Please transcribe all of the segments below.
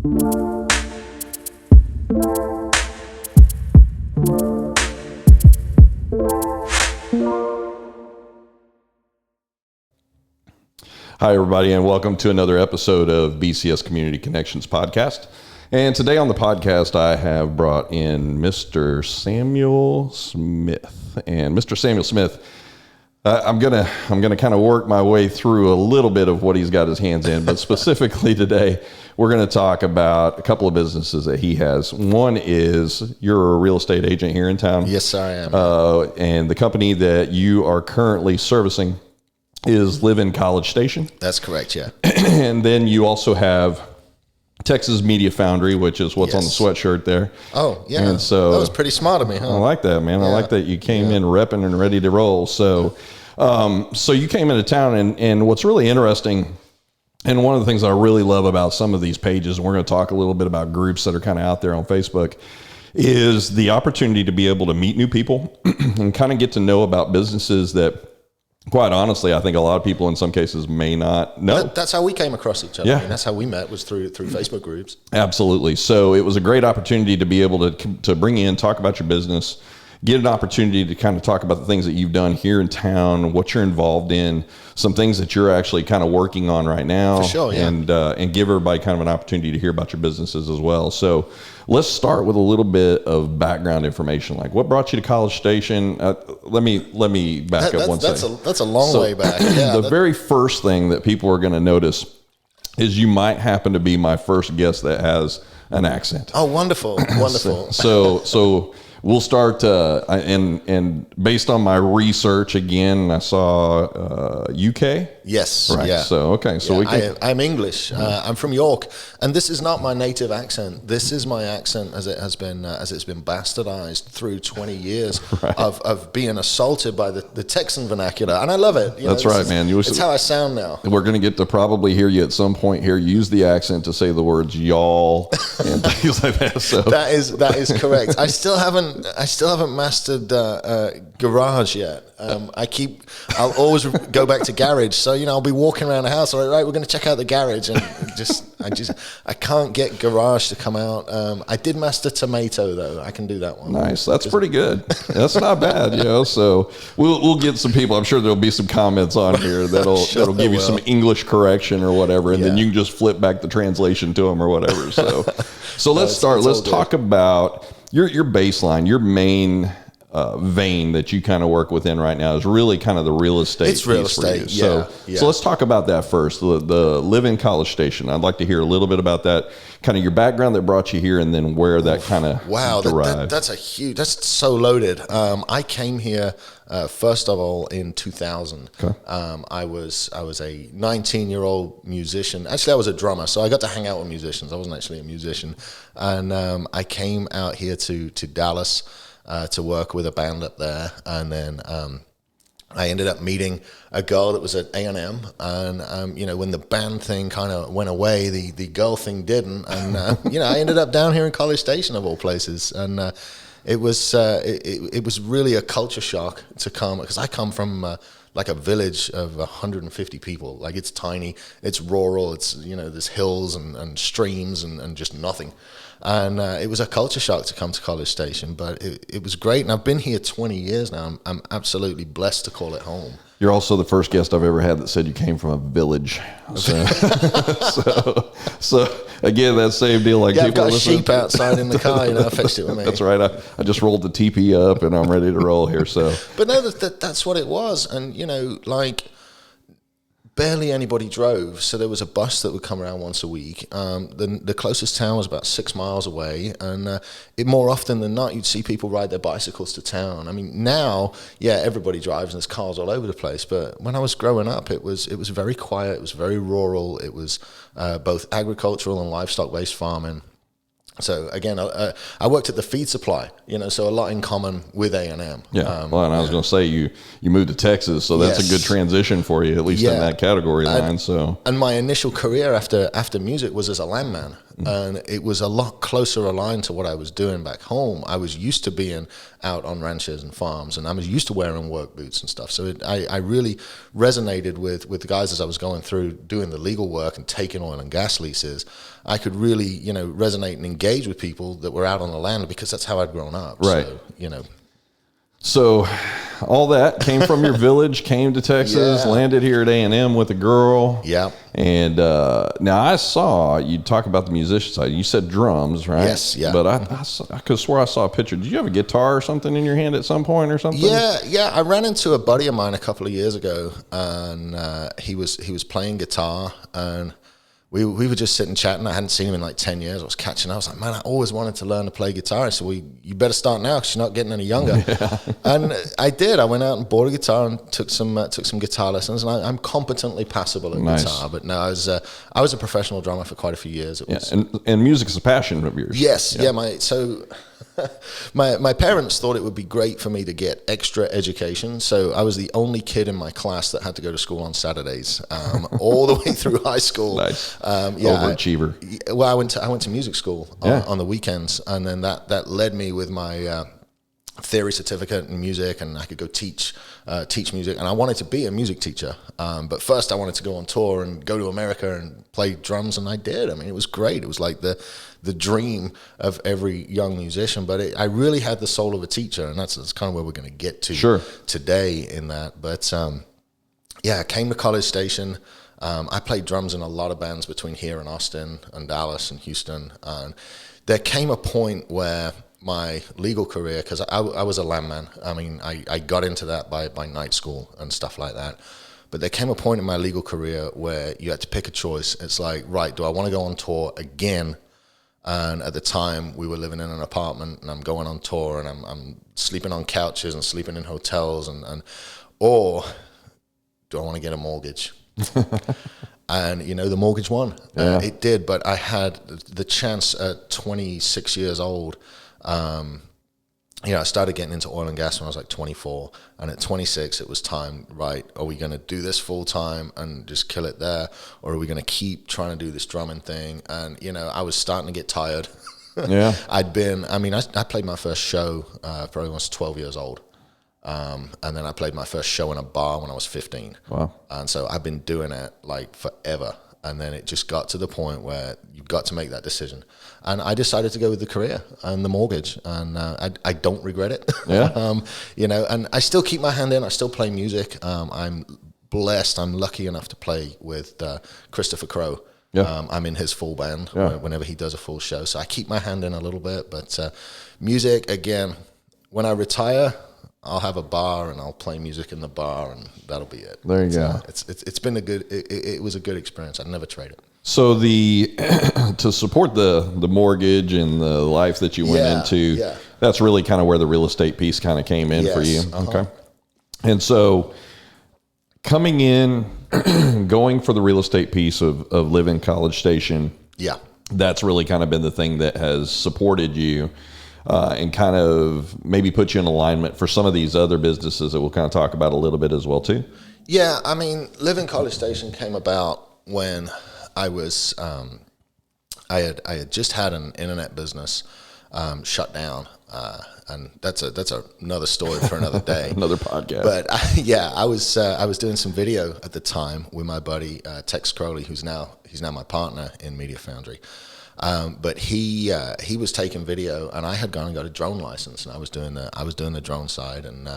Hi, everybody, and welcome to another episode of BCS Community Connections podcast. And today on the podcast, I have brought in Mr. Samuel Smith. And Mr. Samuel Smith, I'm gonna kind of work my way through a little bit of what he's got his hands in, but specifically today, we're going to talk about a couple of businesses that he has. One is you're a real estate agent here in town. Yes, sir, I am. And the company that you are currently servicing is Live in College Station. That's correct, yeah. And then you also have Texas Media Foundry, which is what's on the sweatshirt there. Oh, yeah. And so that was pretty smart of me, huh? I like that, man. Yeah. I like that you came in repping and ready to roll. So, so you came into town, and what's really interesting, and one of the things I really love about some of these pages, and we're going to talk a little bit about groups that are kind of out there on Facebook, is the opportunity to be able to meet new people and kind of get to know about businesses that, quite honestly, I think a lot of people in some cases may not know. That's how we came across each other. Yeah. I mean, that's how we met, was through Facebook groups. Absolutely. So it was a great opportunity to be able to bring you in, talk about your business, get an opportunity to kind of talk about the things that you've done here in town, what you're involved in, some things that you're actually kind of working on right now. For sure, yeah. And give everybody kind of an opportunity to hear about your businesses as well. So let's start with a little bit of background information. Like, what brought you to College Station? Let me back up one second. That's a long way back. Yeah, the very first thing that people are going to notice is you might happen to be my first guest that has an accent. Oh, wonderful, wonderful. So we'll start, and based on my research, again, I saw UK. Yes. Right. Yeah. So, okay. So I'm English. I'm from York, and this is not my native accent. This is my accent as it's been bastardized through 20 years of being assaulted by the Texan vernacular, and I love it. That's right, man. It's how I sound now. We're going to get to probably hear you at some point here use the accent to say the words y'all and things like that. So that is correct. I still haven't mastered garage yet. I'll always go back to garage. So, I'll be walking around the house. All right, we're going to check out the garage, and I can't get garage to come out. I did master tomato though. I can do that one. Nice. That's pretty good. That's not bad, So we'll get some people. I'm sure there'll be some comments on here that'll give you some English correction or whatever, and then you can just flip back the translation to them or whatever. So let's start. Let's talk about your baseline, your main vein that you kind of work within right now is really kind of the real estate. It's real estate, So let's talk about that first. The Live in College Station. I'd like to hear a little bit about that, kind of your background that brought you here, and then where that kind of derived. That's so loaded. I came here first of all in 2000. Okay. I was a 19-year-old musician. Actually, I was a drummer, so I got to hang out with musicians. I wasn't actually a musician, and I came out here to Dallas to work with a band up there, and then I ended up meeting a girl that was at A&M, and when the band thing kind of went away, the girl thing didn't, and I ended up down here in College Station of all places, and it was really a culture shock to come, because I come from like a village of 150 people. Like, it's tiny, it's rural, it's there's hills and streams and just nothing. And it was a culture shock to come to College Station, but it was great. And I've been here 20 years now. I'm absolutely blessed to call it home. You're also the first guest I've ever had that said you came from a village. So again, that same deal. Like, I've got a sheep outside in the car. I fetched it with me. That's right. I just rolled the TP up and I'm ready to roll here. So, but no, that's what it was. And barely anybody drove, so there was a bus that would come around once a week. The closest town was about 6 miles away, and more often than not, you'd see people ride their bicycles to town. I mean, now, everybody drives and there's cars all over the place, but when I was growing up, it was very quiet, it was very rural, it was both agricultural and livestock-based farming. So again, I worked at the feed supply, so a lot in common with A&M. Yeah, and I was going to say you moved to Texas, so that's a good transition for you, at least in that category line. So, and my initial career after music was as a landman. and it was a lot closer aligned to what I was doing back home. I was used to being out on ranches and farms, and I was used to wearing work boots and stuff. So I really resonated with the guys as I was going through doing the legal work and taking oil and gas leases. I could really, resonate and engage with people that were out on the land because that's how I'd grown up. Right. So, So all that came from your village, came to Texas, landed here at A&M with a girl. Yeah. And now I saw you talk about the musician side. You said drums, right? Yes, yeah. But I could swear I saw a picture. Did you have a guitar or something in your hand at some point or something? Yeah. I ran into a buddy of mine a couple of years ago, and he was playing guitar, and we were just sitting chatting. I hadn't seen him in like 10 years. I was catching up. I was like, man, I always wanted to learn to play guitar. I said, well, you better start now because you're not getting any younger. Yeah. And I did. I went out and bought a guitar and took some guitar lessons. And I'm competently passable at guitar. But no, I was a professional drummer for quite a few years. It was, and music is a passion of yours. Yes. Yeah. My parents thought it would be great for me to get extra education, so I was the only kid in my class that had to go to school on Saturdays, all the way through high school. Nice. Overachiever. I went to music school on the weekends, and then that led me with my theory certificate in music, and I could go teach music, and I wanted to be a music teacher. But first I wanted to go on tour and go to America and play drums, and I did. I mean, it was great. It was like the dream of every young musician, but I really had the soul of a teacher, and that's kind of where we're going to get to today in that. But I came to College Station. I played drums in a lot of bands between here and Austin and Dallas and Houston. And there came a point where my legal career, because I was a landman. I mean, I got into that by night school and stuff like that. But there came a point in my legal career where you had to pick a choice. It's like, right, do I want to go on tour again? And at the time, we were living in an apartment, and I'm going on tour, and I'm sleeping on couches and sleeping in hotels, or do I want to get a mortgage? And, the mortgage won. Yeah. It did, but I had the chance at 26 years old. I started getting into oil and gas when I was like 24, and at 26 it was time, right, are we going to do this full time and just kill it there, or are we going to keep trying to do this drumming thing? And I was starting to get tired. Yeah. I played my first show probably when I was 12 years old, and then I played my first show in a bar when I was 15. Wow. And so I've been doing it like forever. And then it just got to the point where you've got to make that decision. And I decided to go with the career and the mortgage. And I don't regret it. Yeah. And I still keep my hand in. I still play music. I'm blessed. I'm lucky enough to play with Christopher Crowe. Yeah. I'm in his full band whenever he does a full show. So I keep my hand in a little bit. But music, again, when I retire, I'll have a bar and I'll play music in the bar, and that'll be it. There you go. It's been it was a good experience. I'd never trade it. So to support the mortgage and the life that you went into, that's really kind of where the real estate piece kind of came in for you. Okay. And so coming in, going for the real estate piece of living College Station. Yeah. That's really kind of been the thing that has supported you. And kind of maybe put you in alignment for some of these other businesses that we'll kind of talk about a little bit as well too. Yeah, I mean, Living College Station came about when I was I had just had an internet business shut down, and that's another story for another day, another podcast. But I was doing some video at the time with my buddy Tex Crowley, he's now my partner in Media Foundry. But he was taking video, and I had gone and got a drone license, and I was doing the drone side, and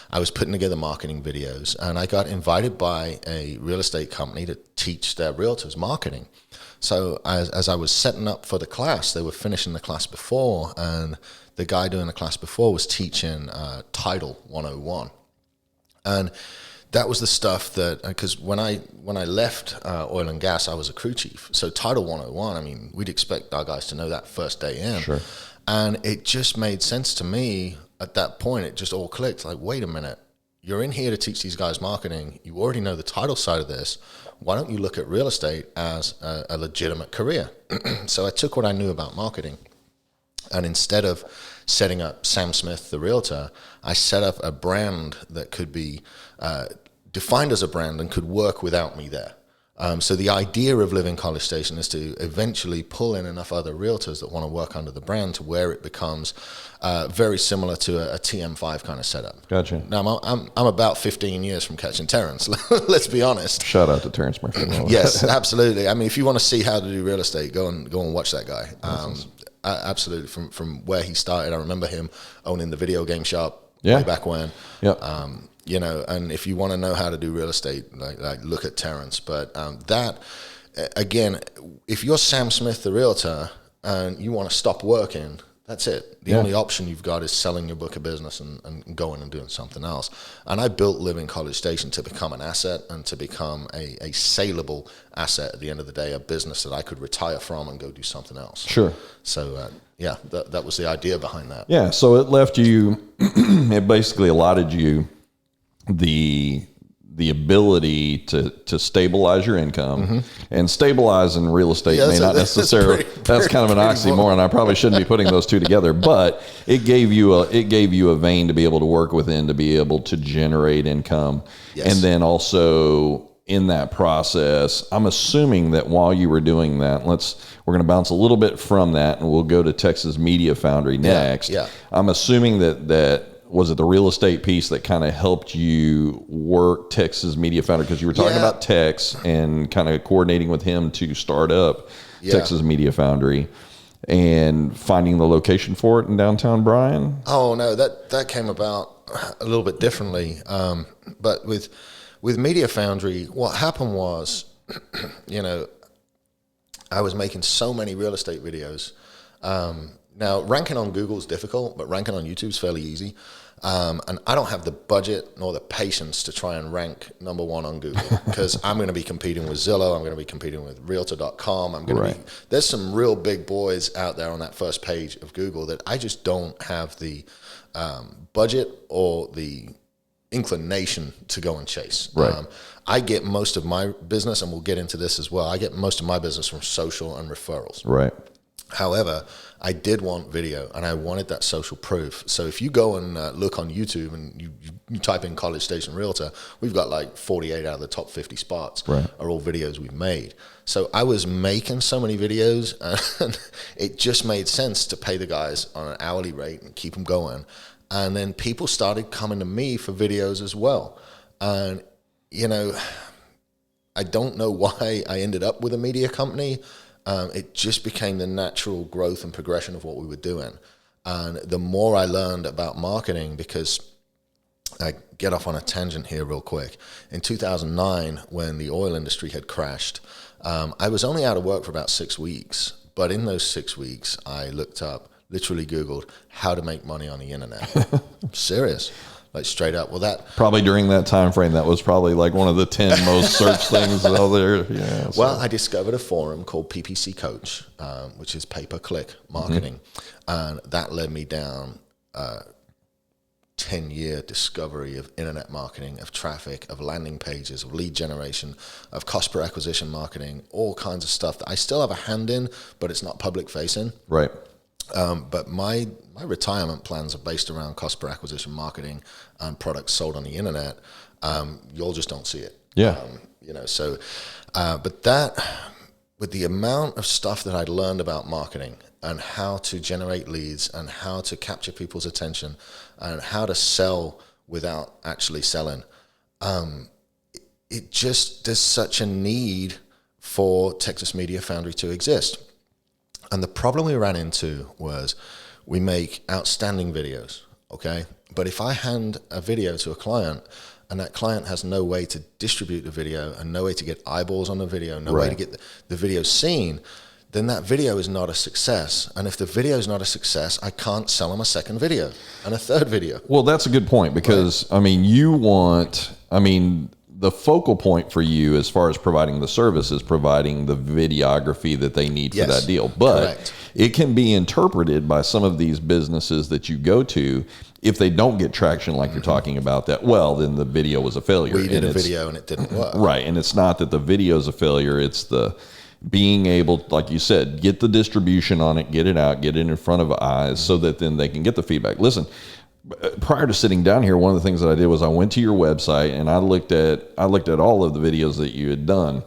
I was putting together marketing videos, and I got invited by a real estate company to teach their realtors marketing. So as I was setting up for the class, they were finishing the class before, and the guy doing the class before was teaching Title 101, and that was the stuff that, because when I left oil and gas, I was a crew chief. So Title 101, I mean, we'd expect our guys to know that first day in. Sure. And it just made sense to me at that point. It just all clicked. Like, wait a minute, you're in here to teach these guys marketing. You already know the title side of this. Why don't you look at real estate as a legitimate career? So I took what I knew about marketing, and instead of setting up Sam Smith, the realtor, I set up a brand that could be defined as a brand and could work without me there. So the idea of Living College Station is to eventually pull in enough other realtors that want to work under the brand to where it becomes very similar to a TM5 kind of setup. Gotcha. Now I'm about 15 years from catching Terrence. Let's be honest. Shout out to Terrence Murphy. Yes, absolutely. I mean, if you want to see how to do real estate, go and watch that guy. Absolutely. From where he started, I remember him owning the video game shop way back when. Yeah. You know, and if you want to know how to do real estate, like look at Terrence. But that, again, if you're Sam Smith, the realtor, and you want to stop working, that's it. The only option you've got is selling your book of business and going and doing something else. And I built Living College Station to become an asset and to become a saleable asset at the end of the day, a business that I could retire from and go do something else. Sure. So, that was the idea behind that. Yeah, so it left you, it basically allotted you the ability to stabilize your income, and stabilize in real estate may not necessarily, that's kind of an oxymoron. I probably shouldn't be putting those two together, but it gave you a vein to be able to work within, to be able to generate income. And then also in that process, I'm assuming that while you were doing that, we're going to bounce a little bit from that and we'll go to Texas Media Foundry next. I'm assuming that was it the real estate piece that kind of helped you work Texas Media Foundry? Because you were talking about Tex and kind of coordinating with him to start up Texas Media Foundry and finding the location for it in downtown Bryan. Oh no, that came about a little bit differently. But with Media Foundry, what happened was, you know, I was making so many real estate videos. Now, ranking on Google is difficult, but ranking on YouTube is fairly easy. And I don't have the budget nor the patience to try and rank number one on Google because I'm going to be competing with Zillow. I'm going to be competing with Realtor.com. I'm going to be, there's some real big boys out there on that first page of Google that I just don't have the budget or the inclination to go and chase. I get most of my business, and we'll get into this as well, I get most of my business from social and referrals. However, I did want video, and I wanted that social proof. So if you go and look on YouTube and you type in College Station Realtor, we've got like 48 out of the top 50 spots are all videos we've made. So I was making so many videos, and it just made sense to pay the guys on an hourly rate and keep them going. And then people started coming to me for videos as well. And, you know, I don't know why I ended up with a media company. It just became the natural growth and progression of what we were doing. And the more I learned about marketing, because I get off on a tangent here real quick. In 2009, when the oil industry had crashed, I was only out of work for about 6 weeks. But in those 6 weeks, I looked up, literally Googled how to make money on the internet. Serious. Like straight up. Well, that probably during that time frame, that was probably like one of the 10 most searched things out there. Yeah, so. Well, I discovered a forum called PPC Coach, which is pay-per-click marketing, and that led me down a 10-year discovery of internet marketing, of traffic, of landing pages, of lead generation, of cost per acquisition marketing, all kinds of stuff that I still have a hand in, but it's not public facing. But my retirement plans are based around cost per acquisition marketing and products sold on the internet. You'll just don't see it. You know, so, but that, with the amount of stuff that I'd learned about marketing and how to generate leads and how to capture people's attention and how to sell without actually selling, it just, there's such a need for Texas Media Foundry to exist. And the problem we ran into was we make outstanding videos, okay? But if I hand a video to a client and that client has no way to distribute the video and no way to get eyeballs on the video, no way to get the video seen, then that video is not a success. And if the video is not a success, I can't sell them a second video and a third video. Well, that's a good point because, I mean, the focal point for you as far as providing the service is providing the videography that they need for that deal. But it can be interpreted by some of these businesses that you go to, if they don't get traction like you're talking about, that, well, then the video was a failure. We did a video and it didn't work. And it's not that the video is a failure. It's the being able, like you said, get the distribution on it, get it out, get it in front of eyes so that then they can get the feedback. Listen, prior to sitting down here, one of the things that I did was I went to your website and I looked at all of the videos that you had done.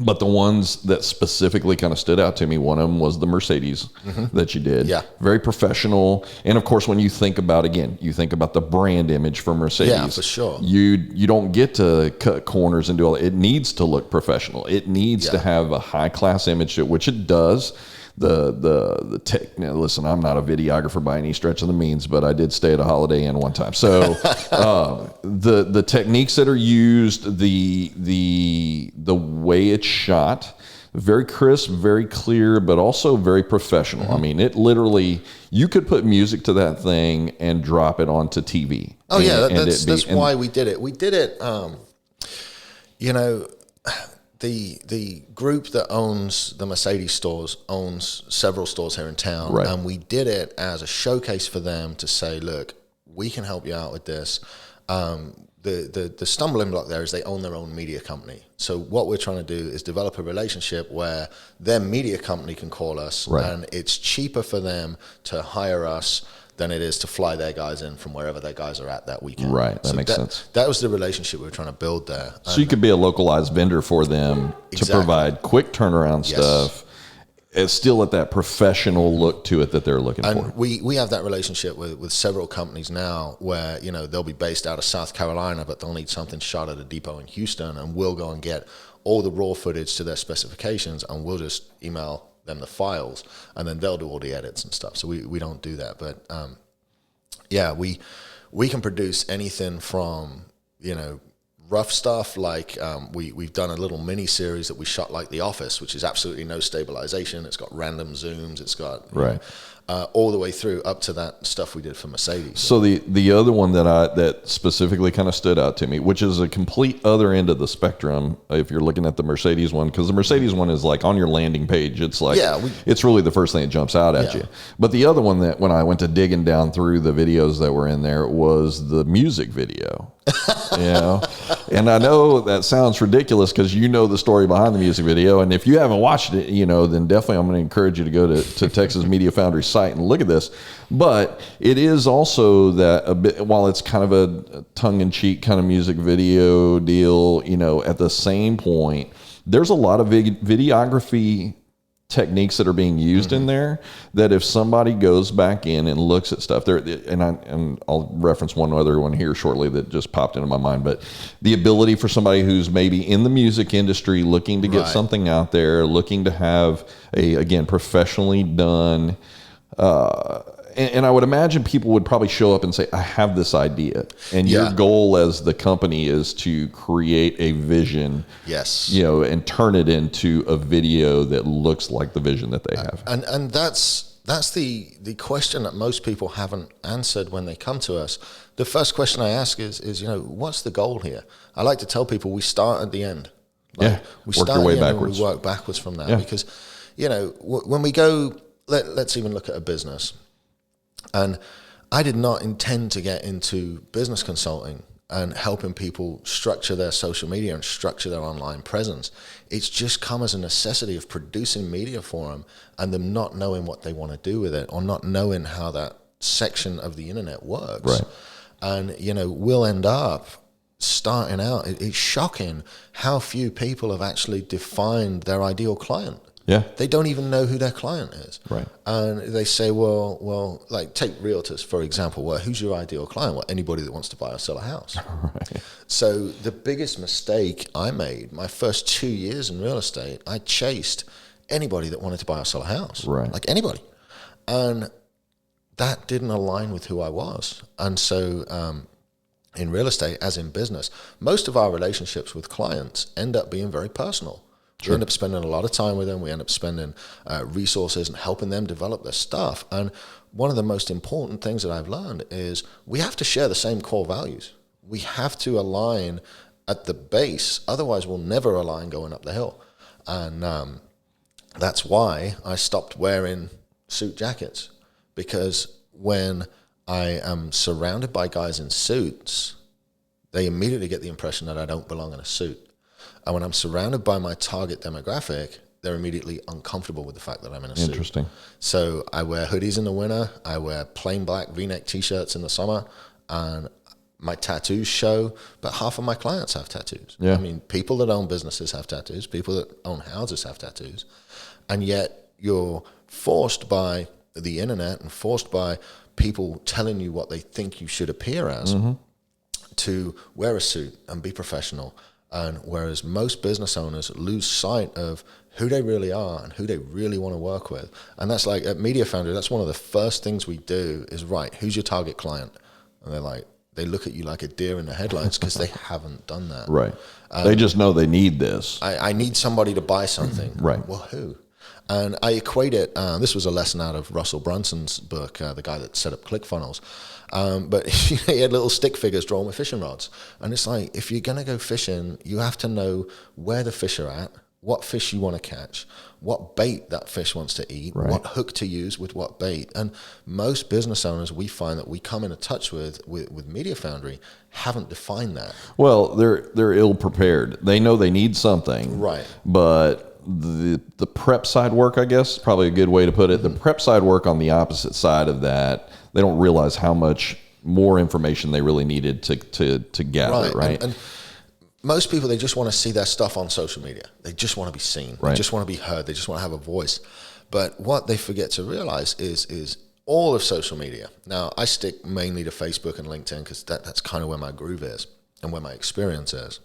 But the ones that specifically kind of stood out to me, one of them was the Mercedes that you did. Yeah. Very professional. And of course, when you think about, again, you think about the brand image for Mercedes. Yeah, for sure. You don't get to cut corners and do all that. It needs to look professional. It needs to have a high class image to it, which it does. The tech. Now, listen, I'm not a videographer by any stretch of the means, but I did stay at a Holiday Inn one time. So the techniques that are used, the way it's shot, very crisp, very clear, but also very professional. I mean, it literally, you could put music to that thing and drop it onto TV. Oh yeah, that's why we did it. We did it. You know. The group that owns the Mercedes stores owns several stores here in town, right. And we did it as a showcase for them to say, look, we can help you out with this. The stumbling block there is they own their own media company. So what we're trying to do is develop a relationship where their media company can call us, right. And it's cheaper for them to hire us than it is to fly their guys in from wherever their guys are at that weekend. Right, that makes sense. That was the relationship we were trying to build there. So you could be a localized vendor for them to provide quick turnaround stuff. It's still at that professional look to it that they're looking for. And we have that relationship with several companies now where, you know, they'll be based out of South Carolina, but they'll need something shot at a depot in Houston, and we'll go and get all the raw footage to their specifications, and we'll just email them the files, and then they'll do all the edits and stuff. So we don't do that, but we can produce anything from, you know, rough stuff like we've done a little mini series that we shot like The Office, which is absolutely no stabilization. It's got random zooms. It's got all the way through up to that stuff we did for Mercedes. So the other one that specifically kind of stood out to me, which is a complete other end of the spectrum, if you're looking at the Mercedes one, because the Mercedes one is like on your landing page, it's like it's really the first thing that jumps out at you. But the other one that when I went to digging down through the videos that were in there was the music video. You know, and I know that sounds ridiculous because you know the story behind the music video, and if you haven't watched it, you know, then definitely I'm going to encourage you to go to Texas Media Foundry's site and look at this. But it is also that a bit, while it's kind of a tongue-in-cheek kind of music video deal, you know, at the same point, there's a lot of videography techniques that are being used in there that if somebody goes back in and looks at stuff there, and I'll reference one other one here shortly that just popped into my mind, but the ability for somebody who's maybe in the music industry looking to get something out there, looking to have again, professionally done, and I would imagine people would probably show up and say, I have this idea. And your goal as the company is to create a vision, you know, and turn it into a video that looks like the vision that they have. And that's the question that most people haven't answered when they come to us. The first question I ask is, you know, what's the goal here? I like to tell people we start at the end. We work your way backwards. And we work backwards from that because, you know, when we go, let's even look at a business. And I did not intend to get into business consulting and helping people structure their social media and structure their online presence. It's just come as a necessity of producing media for them and them not knowing what they want to do with it or not knowing how that section of the internet works. Right. And, you know, we'll end up starting out. It's shocking how few people have actually defined their ideal client. Yeah. They don't even know who their client is. Right. And they say, well, like take realtors, for example. Well, who's your ideal client? Well, anybody that wants to buy or sell a house. Right. So the biggest mistake I made, my first 2 years in real estate, I chased anybody that wanted to buy or sell a house. Right. Like anybody. And that didn't align with who I was. And so in real estate, as in business, most of our relationships with clients end up being very personal. We end up spending a lot of time with them. We end up spending resources and helping them develop their stuff. And one of the most important things that I've learned is we have to share the same core values. We have to align at the base. Otherwise, we'll never align going up the hill. And that's why I stopped wearing suit jackets. Because when I am surrounded by guys in suits, they immediately get the impression that I don't belong in a suit. And when I'm surrounded by my target demographic, they're immediately uncomfortable with the fact that I'm in a suit. Interesting. So I wear hoodies in the winter. I wear plain black V-neck T-shirts in the summer. And my tattoos show, but half of my clients have tattoos. Yeah. I mean, people that own businesses have tattoos, people that own houses have tattoos, and yet you're forced by the internet and forced by people telling you what they think you should appear as to wear a suit and be professional. And whereas most business owners lose sight of who they really are and who they really want to work with. And that's like at Media Foundry, that's one of the first things we do is, right, who's your target client? And they're like, they look at you like a deer in the headlights because they haven't done that. Right. They just know they need this. I need somebody to buy something. Right. Well, who? And I equate it, this was a lesson out of Russell Brunson's book, the guy that set up ClickFunnels. But he had little stick figures drawn with fishing rods. And it's like, if you're going to go fishing, you have to know where the fish are at, what fish you want to catch, what bait that fish wants to eat, right. what hook to use with what bait. And most business owners we find that we come into touch with Media Foundry haven't defined that. Well, they're ill prepared. They know they need something. Right. But the prep side work, I guess, is probably a good way to put it. The prep side work on the opposite side of that, they don't realize how much more information they really needed to gather, right? And most people, they just want to see their stuff on social media. They just want to be seen. Right. They just want to be heard. They just want to have a voice. But what they forget to realize is all of social media. Now, I stick mainly to Facebook and LinkedIn because that's kind of where my groove is and where my experience is.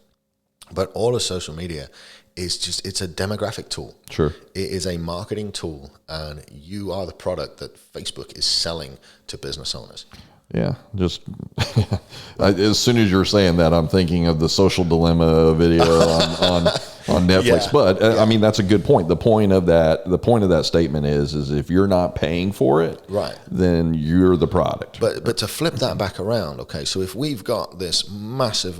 But all of social media is just, it's a demographic tool. Sure. It is a marketing tool, and you are the product that Facebook is selling to business owners. Yeah, just as soon as you're saying that, I'm thinking of the Social Dilemma video on Netflix. Yeah, but I mean, that's a good point. The point of that statement is if you're not paying for it, right, then you're the product. But to flip that back around, okay, so if we've got this massive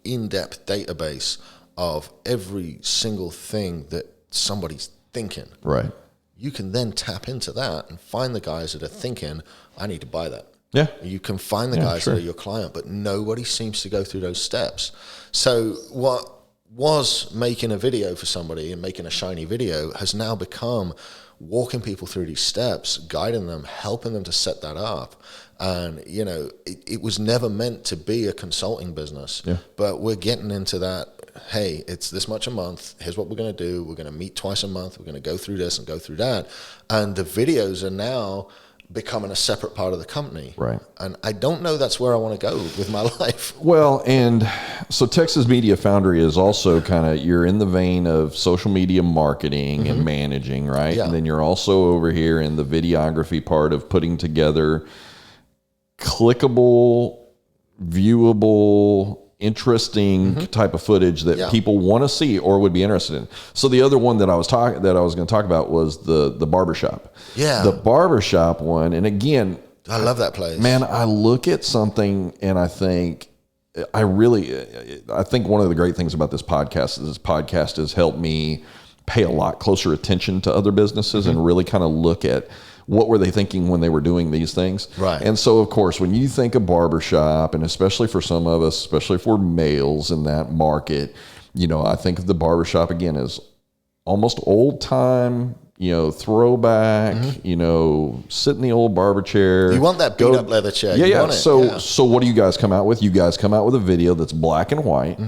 in-depth database of every single thing that somebody's thinking, right, you can then tap into that and find the guys that are thinking, I need to buy that. Yeah. You can find the guys that are your client, but nobody seems to go through those steps. So what was making a video for somebody and making a shiny video has now become walking people through these steps, guiding them, helping them to set that up. And, you know, it was never meant to be a consulting business, but we're getting into that. Hey, it's this much a month. Here's what we're going to do. We're going to meet twice a month. We're going to go through this and go through that. And the videos are now becoming a separate part of the company. Right. And I don't know that's where I want to go with my life. Well, and so Texas Media Foundry is also kind of, you're in the vein of social media marketing and managing, right? Yeah. And then you're also over here in the videography part of putting together clickable, viewable, interesting type of footage that people want to see or would be interested in. So the other one that I was going to talk about was the barbershop. Yeah. The barbershop one. And again, I love that place. Man, I look at something and I think one of the great things about this podcast has helped me pay a lot closer attention to other businesses and really kind of look at what were they thinking when they were doing these things? Right. And so, of course, when you think of barbershop, and especially for some of us, especially for males in that market, you know, I think of the barbershop again as almost old time, you know, throwback, you know, sit in the old barber chair. You want that beat up leather chair. Yeah, you yeah. want it. So what do you guys come out with? You guys come out with a video that's black and white.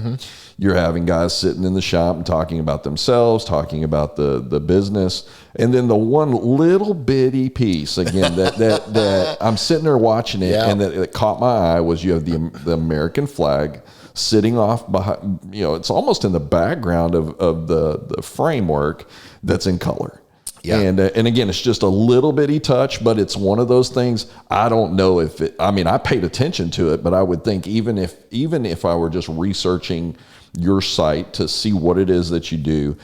You're having guys sitting in the shop and talking about themselves, talking about the business. And then the one little bitty piece, again, that I'm sitting there watching it and that caught my eye was you have the American flag sitting off behind, you know, it's almost in the background of the framework that's in color. Yeah. And again, it's just a little bitty touch, but it's one of those things. I don't know if I paid attention to it, but I would think even if I were just researching your site to see what it is that you do,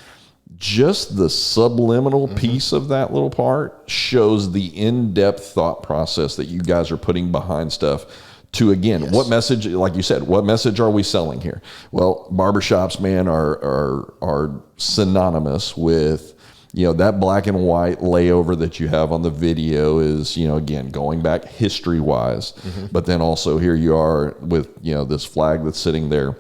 just the subliminal piece of that little part shows the in-depth thought process that you guys are putting behind stuff to, again, what message, like you said, what message are we selling here? Well, barbershops, man, are synonymous with, you know, that black and white layover that you have on the video is, you know, again, going back history wise, but then also here you are with, you know, this flag that's sitting there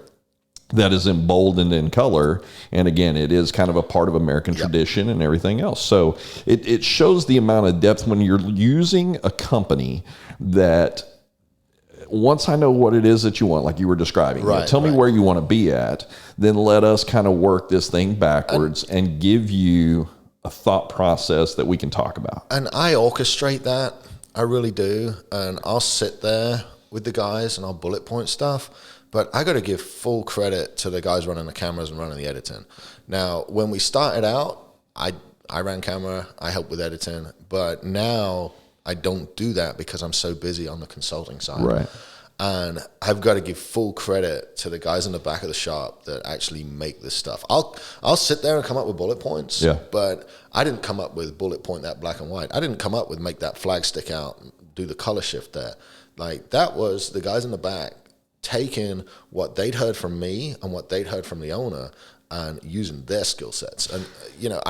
that is emboldened in color. And again, it is kind of a part of American tradition and everything else. So it shows the amount of depth when you're using a company that once I know what it is that you want, like you were describing, tell me where you want to be at, then let us kind of work this thing backwards and give you a thought process that we can talk about. And I orchestrate that. I really do. And I'll sit there with the guys and I'll bullet point stuff. But I got to give full credit to the guys running the cameras and running the editing. Now, when we started out, I ran camera, I helped with editing. But now I don't do that because I'm so busy on the consulting side. Right. And I've got to give full credit to the guys in the back of the shop that actually make this stuff. I'll sit there and come up with bullet points, but I didn't come up with bullet point that black and white. I didn't come up with make that flag stick out, do the color shift there. Like, that was the guys in the back taking what they'd heard from me and what they'd heard from the owner and using their skill sets. And, you know,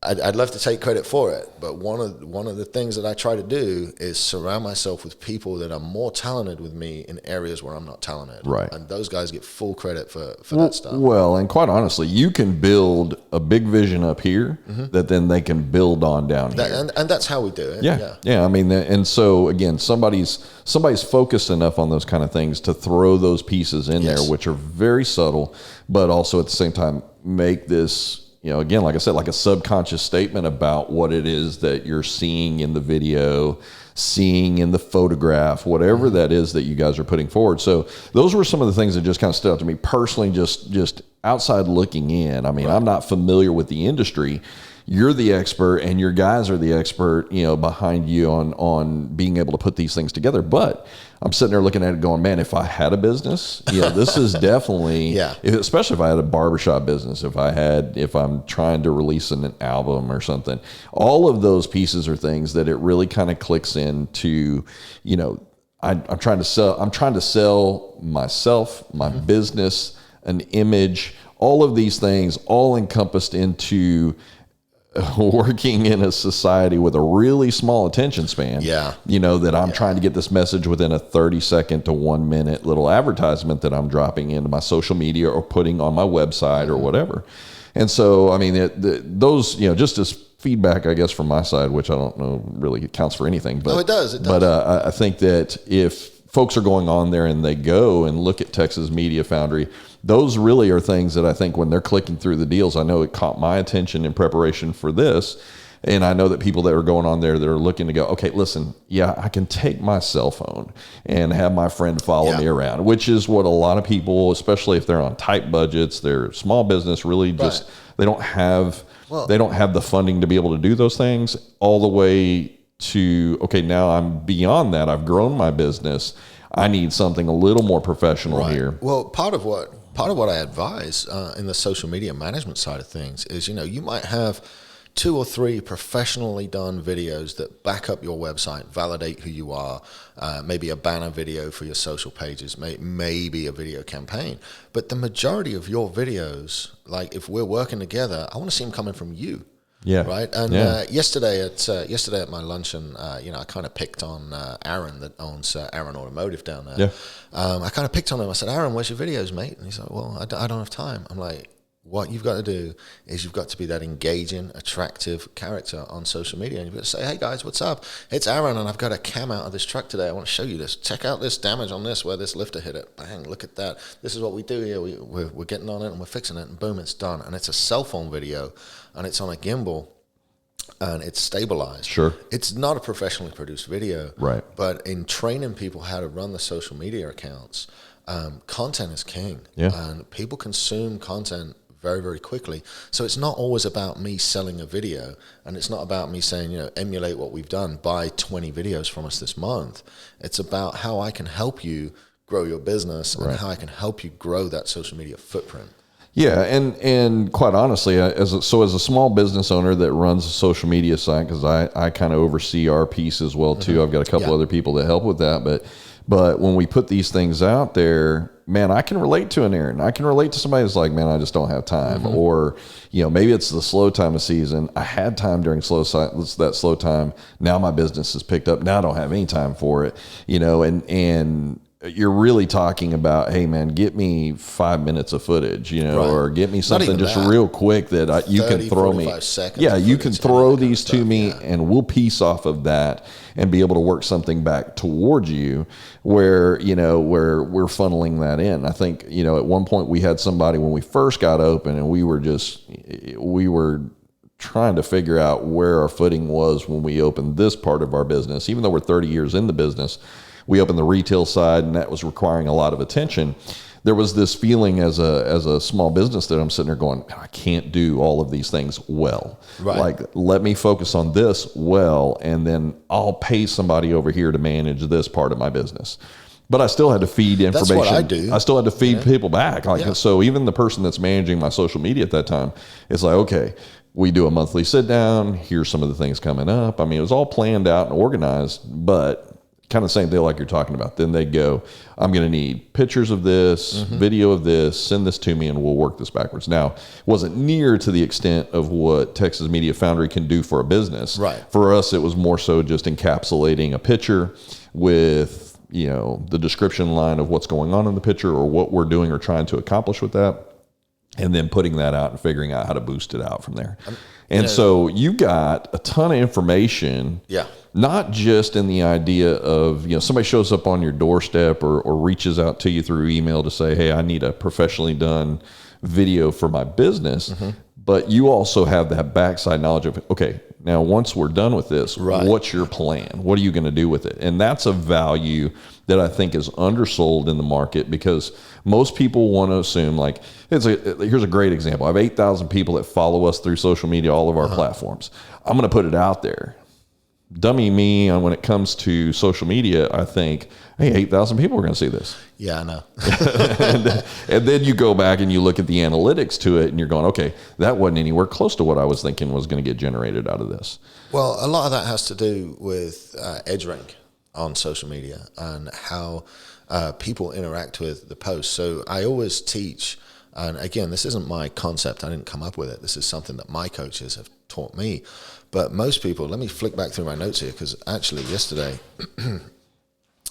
I'd love to take credit for it, but one of the things that I try to do is surround myself with people that are more talented with me in areas where I'm not talented. Right. And those guys get full credit for that stuff. Well, and quite honestly, you can build a big vision up here that then they can build on down here. And that's how we do it. Yeah. I mean, and so again, somebody's focused enough on those kind of things to throw those pieces in there, which are very subtle, but also at the same time make this, you know, again, like I said, like a subconscious statement about what it is that you're seeing in the video, seeing in the photograph, whatever that is that you guys are putting forward. So those were some of the things that just kind of stood out to me personally, just outside looking in. I mean, I'm not familiar with the industry. You're the expert and your guys are the expert, you know, behind you on being able to put these things together. But I'm sitting there looking at it going, man, if I had a business, this is definitely, especially if I had a barbershop business, if I'm trying to release an album or something, all of those pieces are things that it really kind of clicks into, you know, I'm trying to sell myself, my business, an image, all of these things all encompassed into working in a society with a really small attention span, you know, that I'm trying to get this message within a 30-second to 1 minute little advertisement that I'm dropping into my social media or putting on my website or whatever. And so, I mean, those, you know, just as feedback, I guess, from my side, which I don't know really counts for anything, but it does. But I think that if folks are going on there and they go and look at Texas Media Foundry, those really are things that I think when they're clicking through the deals, I know it caught my attention in preparation for this. And I know that people that are going on there that are looking to go, okay, listen, I can take my cell phone and have my friend follow me around, which is what a lot of people, especially if they're on tight budgets, they're small business, really just, they don't have the funding to be able to do those things all the way to, okay, now I'm beyond that. I've grown my business. I need something a little more professional here. Well, part of what I advise in the social media management side of things is, you know, you might have 2 or 3 professionally done videos that back up your website, validate who you are, maybe a banner video for your social pages, maybe a video campaign. But the majority of your videos, like if we're working together, I want to see them coming from you. Yeah. Right. And yesterday at my luncheon, you know, I kind of picked on Aaron that owns Aaron Automotive down there. Yeah. I kind of picked on him. I said, Aaron, where's your videos, mate? And he's like, well, I don't have time. I'm like, what you've got to do is you've got to be that engaging, attractive character on social media. And you've got to say, hey, guys, what's up? It's Aaron, and I've got a cam out of this truck today. I want to show you this. Check out this damage on this where this lifter hit it. Bang, look at that. This is what we do here. We're getting on it, and we're fixing it, and boom, it's done. And it's a cell phone video, and it's on a gimbal, and it's stabilized. Sure. It's not a professionally produced video. Right. But in training people how to run the social media accounts, content is king. Yeah. And people consume content very, very quickly. So it's not always about me selling a video, and it's not about me saying, you know, emulate what we've done, buy 20 videos from us this month. It's about how I can help you grow your business and how I can help you grow that social media footprint. Yeah, and quite honestly, as a small business owner that runs a social media site, because I kind of oversee our piece as well too. I've got a couple other people that help with that, but when we put these things out there, man, I can relate to an Aaron. I can relate to somebody who's like, man, I just don't have time. Or, you know, maybe it's the slow time of season. I had time during that slow time. Now my business is picked up. Now I don't have any time for it, you know, and you're really talking about, hey man, get me 5 minutes of footage, you know, Right. or get me something just that. real quick that you can throw me. 45 seconds Yeah, of you can footage, throw any of that these kind to of me stuff, and we'll piece off of that and be able to work something back towards you where, you know, where we're funneling that in. I think, you know, at one point we had somebody when we first got open and we were trying to figure out where our footing was when we opened this part of our business. Even though we're 30 years in the business, we opened the retail side and that was requiring a lot of attention. There was this feeling as a small business that I'm sitting there going, I can't do all of these things well. Right. Like, let me focus on this well, and then I'll pay somebody over here to manage this part of my business. But I still had to feed information. That's what I do. I still had to feed people back. Like, Yeah. so even the person that's managing my social media at that time, it's like, okay, we do a monthly sit down. Here's some of the things coming up. I mean, it was all planned out and organized, but kind of same deal like you're talking about. Then they go, I'm going to need pictures of this, video of this, send this to me, and we'll work this backwards. Now, it wasn't near to the extent of what Texas Media Foundry can do for a business. Right. For us, it was more so just encapsulating a picture with, you know, the description line of what's going on in the picture or what we're doing or trying to accomplish with that, and then putting that out and figuring out how to boost it out from there. And so you got a ton of information, Yeah. not just in the idea of, you know, somebody shows up on your doorstep or reaches out to you through email to say, hey, I need a professionally done video for my business. But you also have that backside knowledge of, okay, now once we're done with this, Right. what's your plan? What are you going to do with it? And that's a value that I think is undersold in the market because most people want to assume, like, here's a great example. I have 8,000 people that follow us through social media, all of our platforms. I'm going to put it out there. Dummy me, when it comes to social media, I think, hey, 8,000 people are going to see this. Yeah, I know. And then you go back and you look at the analytics to it and you're going, okay, that wasn't anywhere close to what I was thinking was going to get generated out of this. Well, a lot of that has to do with edge rank on social media and how people interact with the posts. So I always teach, and again, this isn't my concept. I didn't come up with it. This is something that my coaches have taught me. But most people, let me flick back through my notes here, because actually yesterday,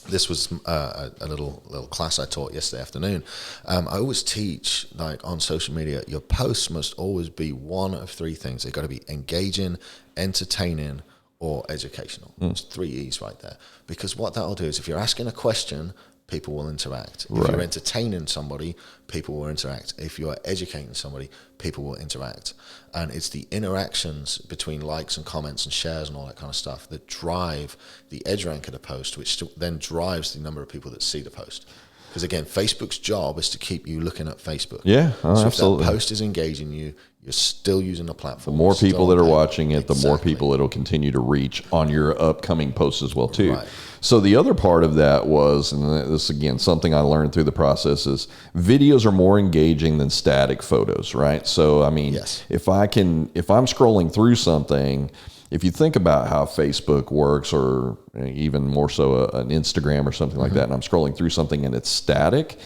this was a little class I taught yesterday afternoon. I always teach, like, on social media, your posts must always be one of three things. They've got to be engaging, entertaining, or educational. It's 3 E's right there. Because what that'll do is if you're asking a question, people will interact. If you're entertaining somebody, people will interact. If you're educating somebody, people will interact. And it's the interactions between likes and comments and shares and all that kind of stuff that drive the edge rank of the post, which then drives the number of people that see the post. Because again, Facebook's job is to keep you looking at Facebook. Yeah, so absolutely. If that post is engaging you, you're still using the platform. The more You're people still that are there. watching it, the more Exactly. people it'll continue to reach on your upcoming posts as well too. Right. So the other part of that was, and this again, something I learned through the process, is videos are more engaging than static photos, right? So I mean, Yes. if I'm scrolling through something, if you think about how Facebook works, or even more so an Instagram or something like that, and I'm scrolling through something and it's static,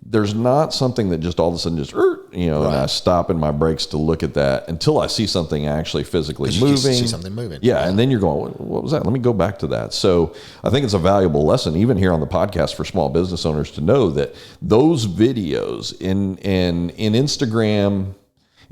there's not something that just all of a sudden just, and I stop in my breaks to look at that until I see something actually physically You moving. see something moving. Yeah, and then you're going, what was that? Let me go back to that. So I think it's a valuable lesson, even here on the podcast, for small business owners to know that those videos in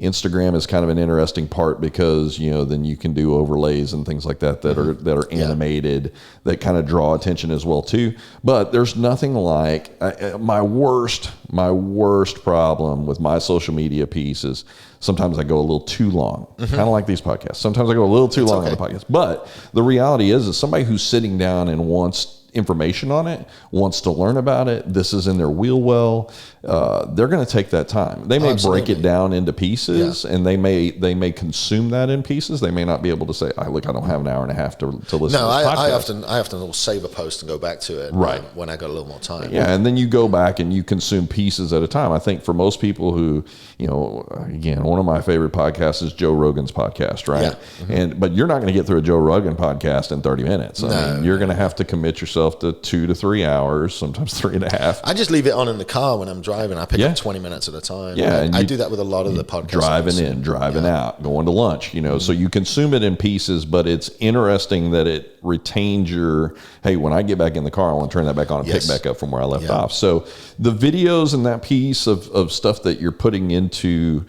Instagram is kind of an interesting part because, then you can do overlays and things like that that are animated that kind of draw attention as well too. But there's nothing like my worst problem with my social media piece is sometimes I go a little too long, kind of like these podcasts. Sometimes I go a little too long on the podcast. But the reality is somebody who's sitting down and wants information on it, wants to learn about it, this is in their wheel well, they're going to take that time. They may break it down into pieces, and they may consume that in pieces. They may not be able to say, I don't have an hour and a half to listen to this podcast. I often will save a post and go back to it when I got a little more time. Yeah, and then you go back and you consume pieces at a time. I think for most people who, again, one of my favorite podcasts is Joe Rogan's podcast, right? Yeah. But you're not going to get through a Joe Rogan podcast in 30 minutes. I mean, you're going to have to commit yourself yourself to 2 to 3 hours, sometimes 3.5. I just leave it on in the car when I'm driving. I pick up 20 minutes at a time. Yeah, I do that with a lot of the podcasts. Driving in, driving out, going to lunch, so you consume it in pieces, but it's interesting that it retains your, hey, when I get back in the car, I want to turn that back on and pick back up from where I left off. So the videos and that piece of stuff that you're putting into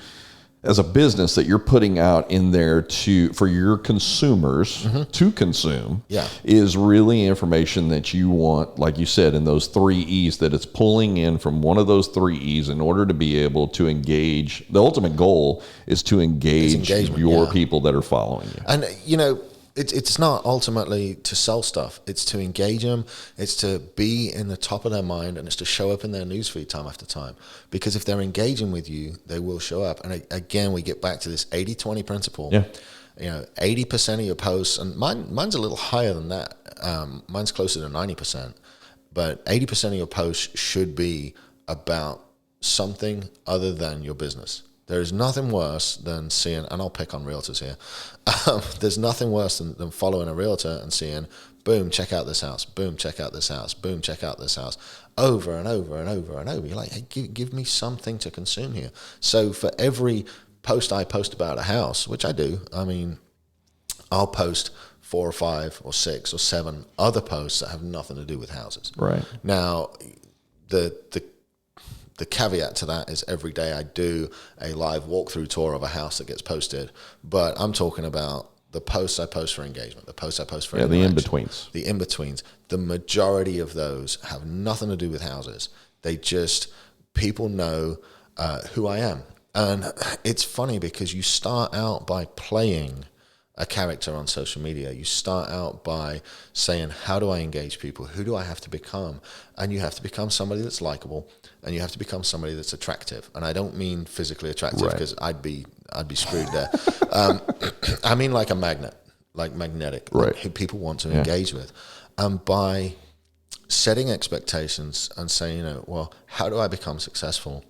as a business that you're putting out in there for your consumers to consume is really information that you want, like you said, in those 3 E's, that it's pulling in from one of those 3 E's in order to be able to engage. The ultimate goal is to engage your people that are following you. And, it's not ultimately to sell stuff. It's to engage them. It's to be in the top of their mind, and it's to show up in their newsfeed time after time. Because if they're engaging with you, they will show up. And again, we get back to this 80-20 principle. Yeah. 80% of your posts, and mine's a little higher than that. Mine's closer to 90%. But 80% of your posts should be about something other than your business. There is nothing worse than seeing, and I'll pick on realtors here, there's nothing worse than following a realtor and seeing, boom, check out this house, boom, check out this house, boom, check out this house, over and over and over and over. You're like, hey, give me something to consume here. So for every post I post about a house, which I do, I'll post 4 or 5 or 6 or 7 other posts that have nothing to do with houses. Right. Now, the caveat to that is every day I do a live walkthrough tour of a house that gets posted, but I'm talking about the posts I post for engagement, the posts I post for the in-betweens. The in-betweens. The majority of those have nothing to do with houses. People know who I am. And it's funny because you start out by playing a character on social media. You start out by saying, how do I engage people? Who do I have to become? And you have to become somebody that's likable, and you have to become somebody that's attractive. And I don't mean physically attractive, because I'd be screwed there. I mean like a magnet, like magnetic, like who people want to engage with. And by setting expectations and saying, well, how do I become successful?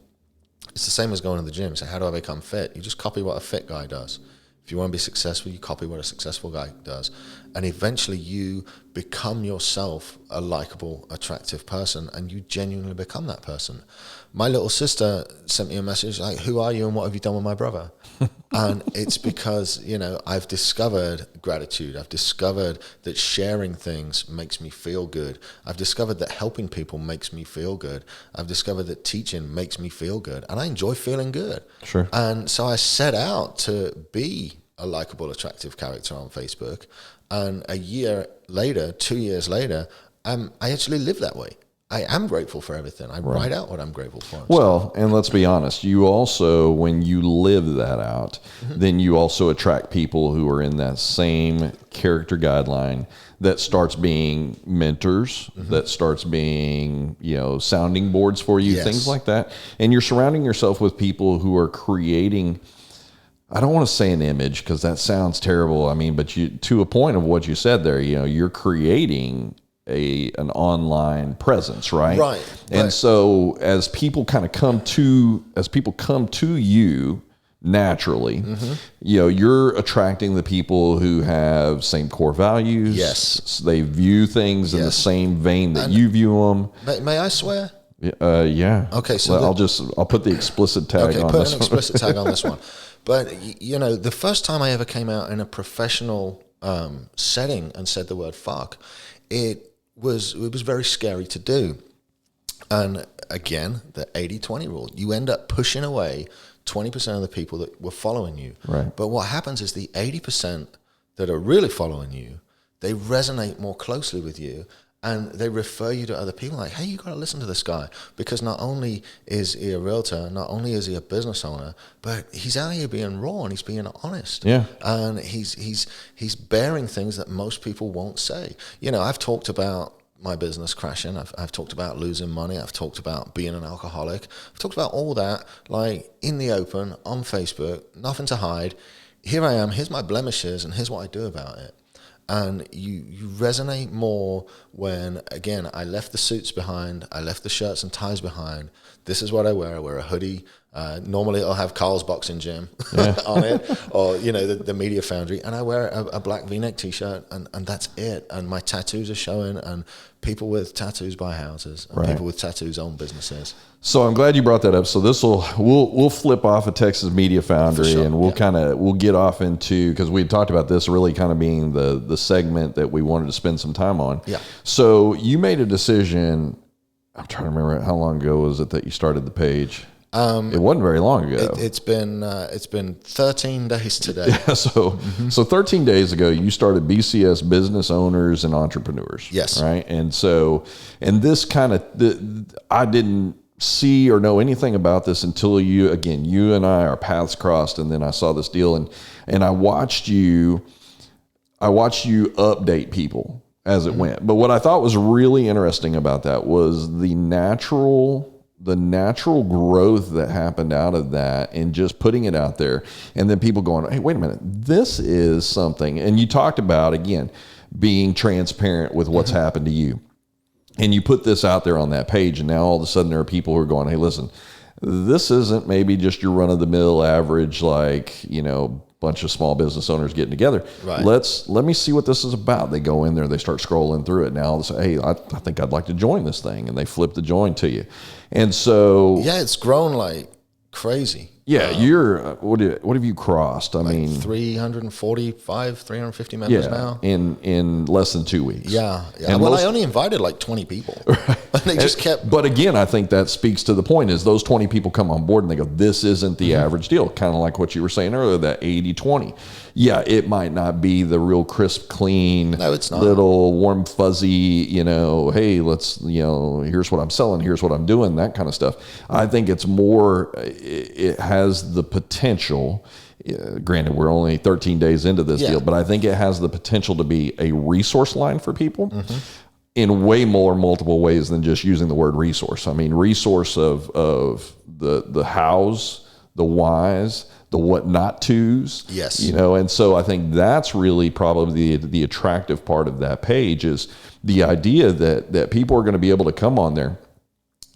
It's the same as going to the gym. So how do I become fit? You just copy what a fit guy does. If you want to be successful, you copy what a successful guy does. And eventually you become yourself a likable, attractive person, and you genuinely become that person. My little sister sent me a message like, who are you and what have you done with my brother? And it's because, I've discovered gratitude. I've discovered that sharing things makes me feel good. I've discovered that helping people makes me feel good. I've discovered that teaching makes me feel good. And I enjoy feeling good. Sure. And so I set out to be a likable, attractive character on Facebook. And a year later, 2 years later, I actually live that way. I am grateful for everything. I write out what I'm grateful for. Well, and let's be honest, you also, when you live that out, then you also attract people who are in that same character guideline that starts being mentors, that starts being, sounding boards for you, things like that. And you're surrounding yourself with people who are creating, I don't want to say an image because that sounds terrible. I mean, but to a point of what you said there, you're creating an online presence, right? Right. And so as people come to you naturally, you're attracting the people who have same core values. Yes. They view things in the same vein that you view them. May I swear? Yeah. Okay. So I'll put the explicit tag on put this an explicit tag on this one. But the first time I ever came out in a professional setting and said the word fuck, it was very scary to do. And again, the 80-20 rule. You end up pushing away 20% of the people that were following you. Right. But what happens is the 80% that are really following you, they resonate more closely with you, and they refer you to other people like, hey, you got to listen to this guy, because not only is he a realtor, not only is he a business owner, but he's out here being raw and he's being honest. Yeah. And he's bearing things that most people won't say. I've talked about my business crashing. I've talked about losing money. I've talked about being an alcoholic. I've talked about all that, like in the open, on Facebook, nothing to hide. Here I am, here's my blemishes, and here's what I do about it. And you resonate more when, again, I left the suits behind, I left the shirts and ties behind. This is what I wear. I wear a hoodie, Normally it'll have Carl's Boxing Gym on it, or the Media Foundry, and I wear a black V-neck T-shirt, and that's it. And my tattoos are showing, and people with tattoos buy houses, and people with tattoos own businesses. So I'm glad you brought that up. So we'll flip off of Texas Media Foundry, and we'll get off into, because we had talked about this really kind of being the segment that we wanted to spend some time on. Yeah. So you made a decision. I'm trying to remember how long ago was it that you started the page. It wasn't very long ago. It's been 13 days today. Yeah, so 13 days ago, you started BCS Business Owners and Entrepreneurs. Yes. Right. And this kind of, I didn't see or know anything about this until you and I, our paths crossed, and then I saw this deal, and I watched you update people as it went. But what I thought was really interesting about that was the natural growth that happened out of that, and just putting it out there, and then people going, hey, wait a minute, this is something. And you talked about, again, being transparent with what's happened to you. And you put this out there on that page, and now all of a sudden there are people who are going, hey, listen, this isn't maybe just your run-of-the-mill average, bunch of small business owners getting together. Right. Let me see what this is about. They go in there, they start scrolling through it. Now they say, hey, I think I'd like to join this thing, and they flip the join to you. And so it's grown like crazy. Yeah, you're what have you crossed? I mean, 345, 350 members now in less than 2 weeks. Yeah. Well, I only invited like 20 people. Right. And they just kept. But again, I think that speaks to the point is those 20 people come on board and they go, this isn't the average deal. Kind of like what you were saying earlier, that 80-20. Yeah, it might not be the real crisp, clean, no, it's not. Little warm, fuzzy, hey, let's, here's what I'm selling, here's what I'm doing, that kind of stuff. I think it's more, it has the potential, granted, we're only 13 days into this deal, but I think it has the potential to be a resource line for people in way more multiple ways than just using the word resource. I mean, resource of the hows, the whys, the what not tos. Yes. And so I think that's really probably the attractive part of that page is the idea that people are going to be able to come on there,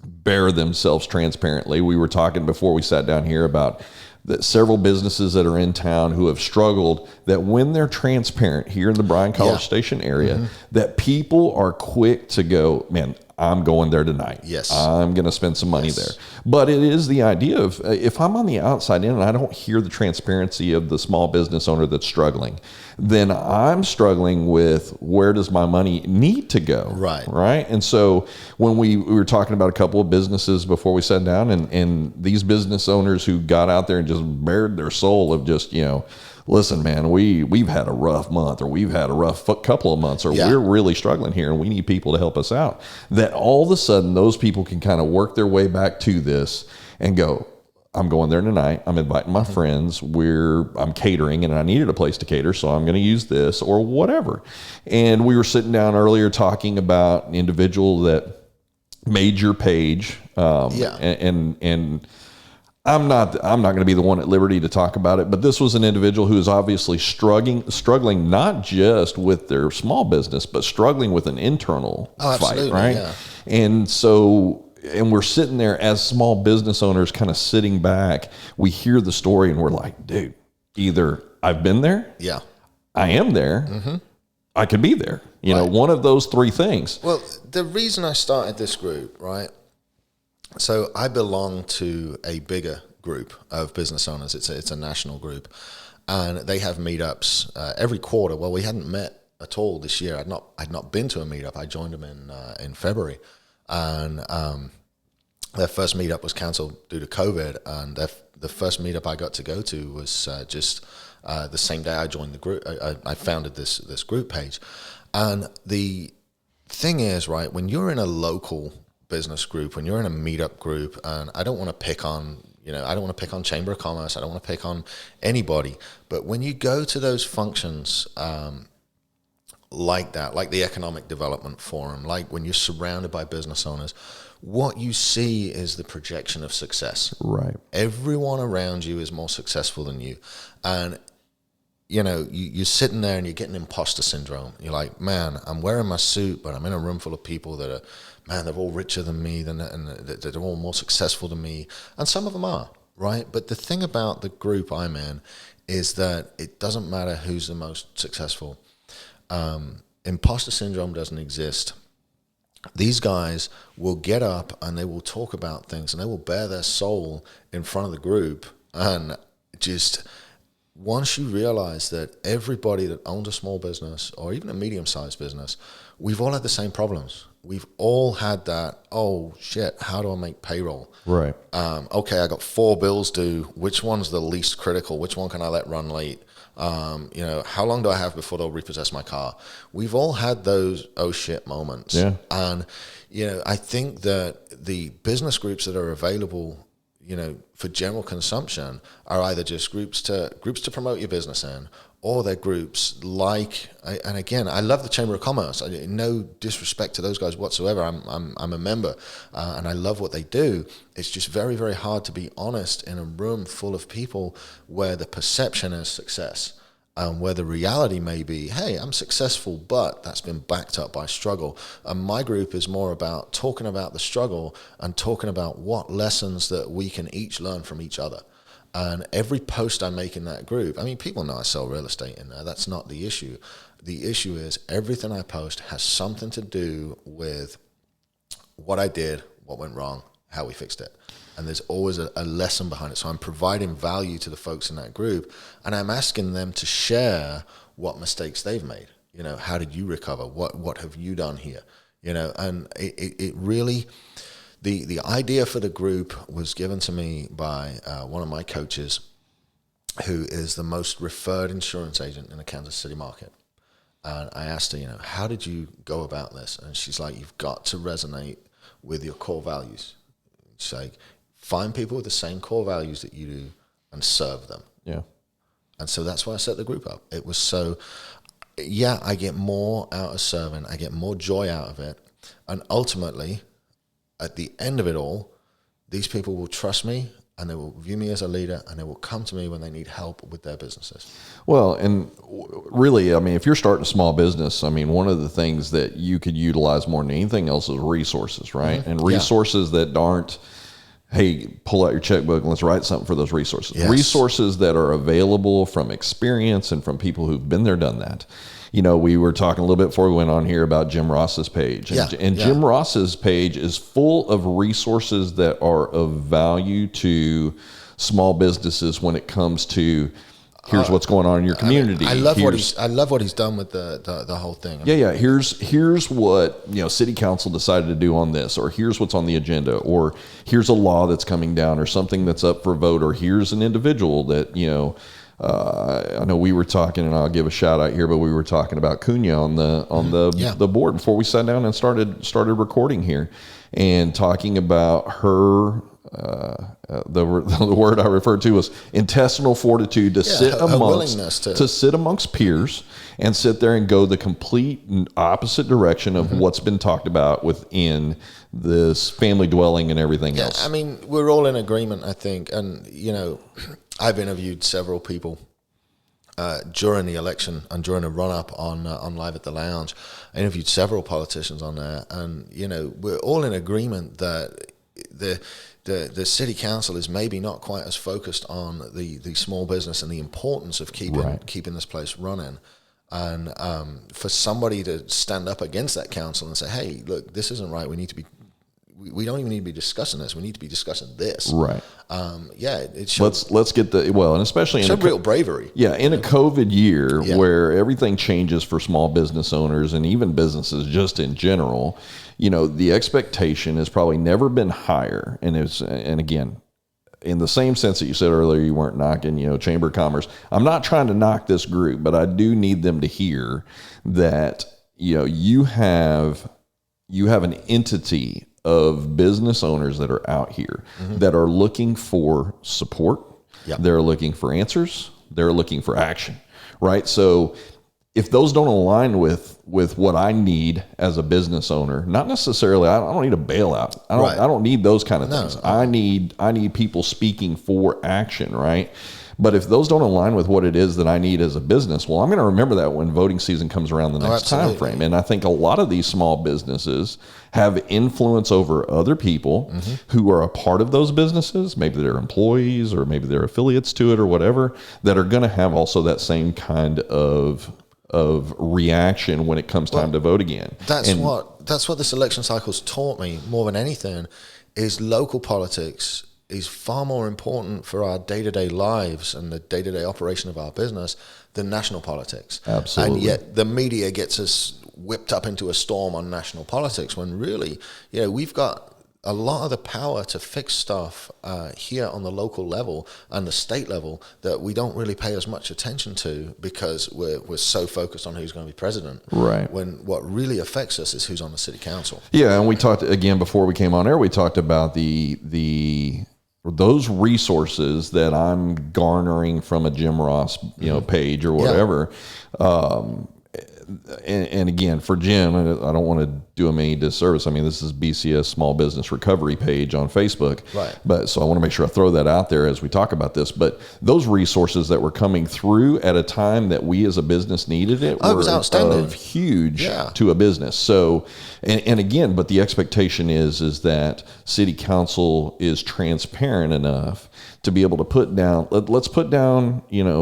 bear themselves transparently. We were talking before we sat down here about that several businesses that are in town who have struggled, that when they're transparent here in the Bryan College Station area, that people are quick to go, man, I'm going there tonight. Yes. I'm going to spend some money there. But it is the idea of if I'm on the outside in and I don't hear the transparency of the small business owner that's struggling, then I'm struggling with where does my money need to go? Right. Right. And so when we were talking about a couple of businesses before we sat down, and these business owners who got out there and just bared their soul of just, listen, man, we've had a rough month, or we've had a rough couple of months, or we're really struggling here and we need people to help us out. That all of a sudden those people can kind of work their way back to this and go, I'm going there tonight. I'm inviting my friends. I'm catering, and I needed a place to cater, so I'm going to use this or whatever. And we were sitting down earlier talking about an individual that made your page. And I'm not going to be the one at liberty to talk about it, but this was an individual who is obviously struggling not just with their small business, but struggling with an internal fight, right? Yeah. And we're sitting there as small business owners, kind of sitting back. We hear the story and we're like, dude, either I've been there, I am there, I could be there. One of those three things. Well, the reason I started this group, right? So I belong to a bigger group of business owners. It's a national group, and they have meetups every quarter. Well, we hadn't met at all this year. I'd not been to a meetup. I joined them in February, and their first meetup was canceled due to COVID. And the first meetup I got to go to was just the same day I joined the group. I founded this group page, and the thing is, right, when you're in a local business group, when you're in a meetup group, and I don't want to pick on, I don't want to pick on Chamber of Commerce, I don't want to pick on anybody, but when you go to those functions like that, like the Economic Development Forum, like when you're surrounded by business owners, what you see is the projection of success. Right. Everyone around you is more successful than you. And you're sitting there and you're getting imposter syndrome. You're like, man, I'm wearing my suit, but I'm in a room full of people that are, man, they're all richer than me, and they're all more successful than me. And some of them are. right? But the thing about the group I'm in is that it doesn't matter who's the most successful. Imposter syndrome doesn't exist. These guys will get up and they will talk about things and they will bare their soul in front of the group. And just once you realize that everybody that owns a small business or even a medium-sized business, we've all had the same problems. We've all had that, oh shit, how do I make payroll? Right. Okay, I got 4 bills due. Which one's the least critical? Which one can I let run late? How long do I have before they'll repossess my car? We've all had those oh shit moments. Yeah. And, I think that the business groups that are available, for general consumption are either just groups to promote your business in, or they're groups like, and again, I love the Chamber of Commerce. No disrespect to those guys whatsoever. I'm a member, and I love what they do. It's just very, very hard to be honest in a room full of people where the perception is success, where the reality may be, hey, I'm successful, but that's been backed up by struggle. And my group is more about talking about the struggle and talking about what lessons that we can each learn from each other. And every post I make in that group, people know I sell real estate in there. That's not the issue. The issue is everything I post has something to do with what I did, what went wrong, how we fixed it. And there's always a lesson behind it. So I'm providing value to the folks in that group, and I'm asking them to share what mistakes they've made. How did you recover? What have you done here? And it really... The idea for the group was given to me by one of my coaches, who is the most referred insurance agent in the Kansas City market. And I asked her, how did you go about this? And she's like, you've got to resonate with your core values. She's like, find people with the same core values that you do and serve them. Yeah. And so that's why I set the group up. It was so, yeah, I get more out of serving. I get more joy out of it. And ultimately, at the end of it all, these people will trust me and they will view me as a leader and they will come to me when they need help with their businesses. Well, and really, if you're starting a small business, one of the things that you could utilize more than anything else is resources, right? Mm-hmm. And resources that aren't, hey, pull out your checkbook and let's write something for those resources. Yes. Resources that are available from experience and from people who've been there, done that. We were talking a little bit before we went on here about Jim Ross's page. And Jim Ross's page is full of resources that are of value to small businesses when it comes to here's what's going on in your community. I love what he's done with the whole thing. Here's what city council decided to do on this, or here's what's on the agenda, or here's a law that's coming down, or something that's up for vote, or here's an individual that I know we were talking, and I'll give a shout out here, but we were talking about Cunha on the board before we sat down and started recording here, and talking about her. The word I referred to was intestinal fortitude to sit amongst peers and sit there and go the complete opposite direction of what's been talked about within this family dwelling and everything else. We're all in agreement, I think, and I've interviewed several people during the election and during a run-up on Live at the Lounge. I interviewed several politicians on there, and we're all in agreement that the city council is maybe not quite as focused on the small business and the importance of keeping this place running. And for somebody to stand up against that council and say, hey, look, this isn't right. We don't even need to be discussing this. We need to be discussing this. Right. It shows. Let's get and especially in real bravery. Yeah. In a COVID year where everything changes for small business owners and even businesses just in general, the expectation has probably never been higher. And again, in the same sense that you said earlier, you weren't knocking, Chamber of Commerce. I'm not trying to knock this group, but I do need them to hear that, you have an entity of business owners that are out here that are looking for support. Yep. They're looking for answers. They're looking for action, right? So if those don't align with what I need as a business owner, not necessarily, I don't need a bailout. I don't need those kind of things. I need people speaking for action, right? But if those don't align with what it is that I need as a business, well, I'm going to remember that when voting season comes around the next time frame. And I think a lot of these small businesses have influence over other people who are a part of those businesses. Maybe they're employees or maybe they're affiliates to it or whatever, that are going to have also that same kind of reaction when it comes time to vote again. That's what this election cycle's taught me more than anything, is local politics is far more important for our day-to-day lives and the day-to-day operation of our business than national politics. Absolutely. And yet the media gets us whipped up into a storm on national politics when really, we've got a lot of the power to fix stuff here on the local level and the state level that we don't really pay as much attention to because we're so focused on who's going to be president. Right. When what really affects us is who's on the city council. Yeah, and we talked again before we came on air. We talked about those resources that I'm garnering from a Jim Ross, page or whatever. And again, for Jim, I don't want to do him any disservice. I mean, this is BCS Small Business Recovery page on Facebook. Right. But so I want to make sure I throw that out there as we talk about this. But those resources that were coming through at a time that we as a business needed it was outstanding. Huge to a business. So, and again, but the expectation is that city council is transparent enough to be able to put down, let's put down,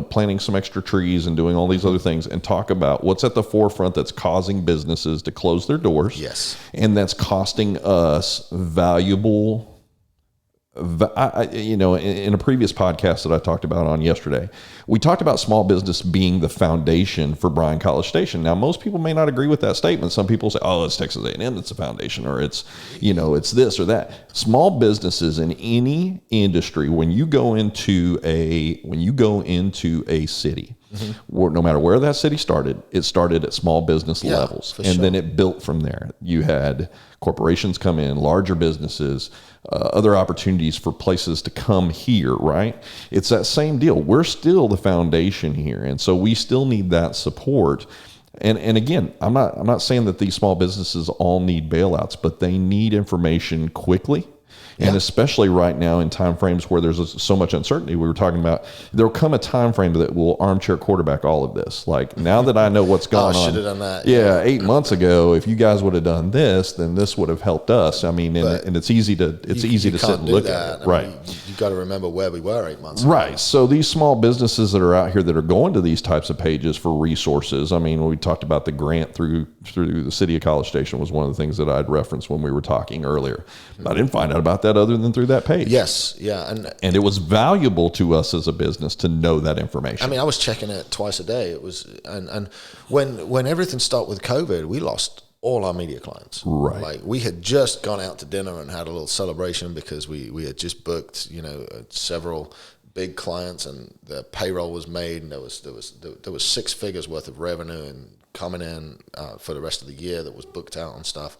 planting some extra trees and doing all these other things and talk about what's at the forefront that's causing businesses to close their doors. Yes. And that's costing us valuable, in a previous podcast that I talked about on yesterday, we talked about small business being the foundation for Bryan College Station. Now, most people may not agree with that statement. Some people say, "Oh, it's Texas A&M that's the foundation," or it's, it's this or that. Small businesses in any industry, when you go into a city, no matter where that city started, it started at small business levels, and then it built from there. You had corporations come in, larger businesses, other opportunities for places to come here, right? It's that same deal. We're still the foundation here, and so we still need that support. And again, I'm not saying that these small businesses all need bailouts, but they need information quickly. And especially right now in time frames where there's so much uncertainty, we were talking about, there'll come a time frame that will armchair quarterback all of this. Like, now that I know what's going on, should have done that. Yeah, 8 months ago, if you guys would have done this, then this would have helped us. I mean, and it's easy to sit and look at it. Right. You've got to remember where we were 8 months ago. Right. So these small businesses that are out here that are going to these types of pages for resources. I mean, we talked about the grant through the city of College Station was one of the things that I'd referenced when we were talking earlier. I didn't find out about that other than through that page. Yes, yeah. And it was valuable to us as a business to know that information. I mean, I was checking it twice a day. It was, and when everything started with COVID, we lost all our media clients. Right. Like, we had just gone out to dinner and had a little celebration because we had just booked, several big clients, and the payroll was made, and there was 6 figures worth of revenue and coming in for the rest of the year that was booked out and stuff.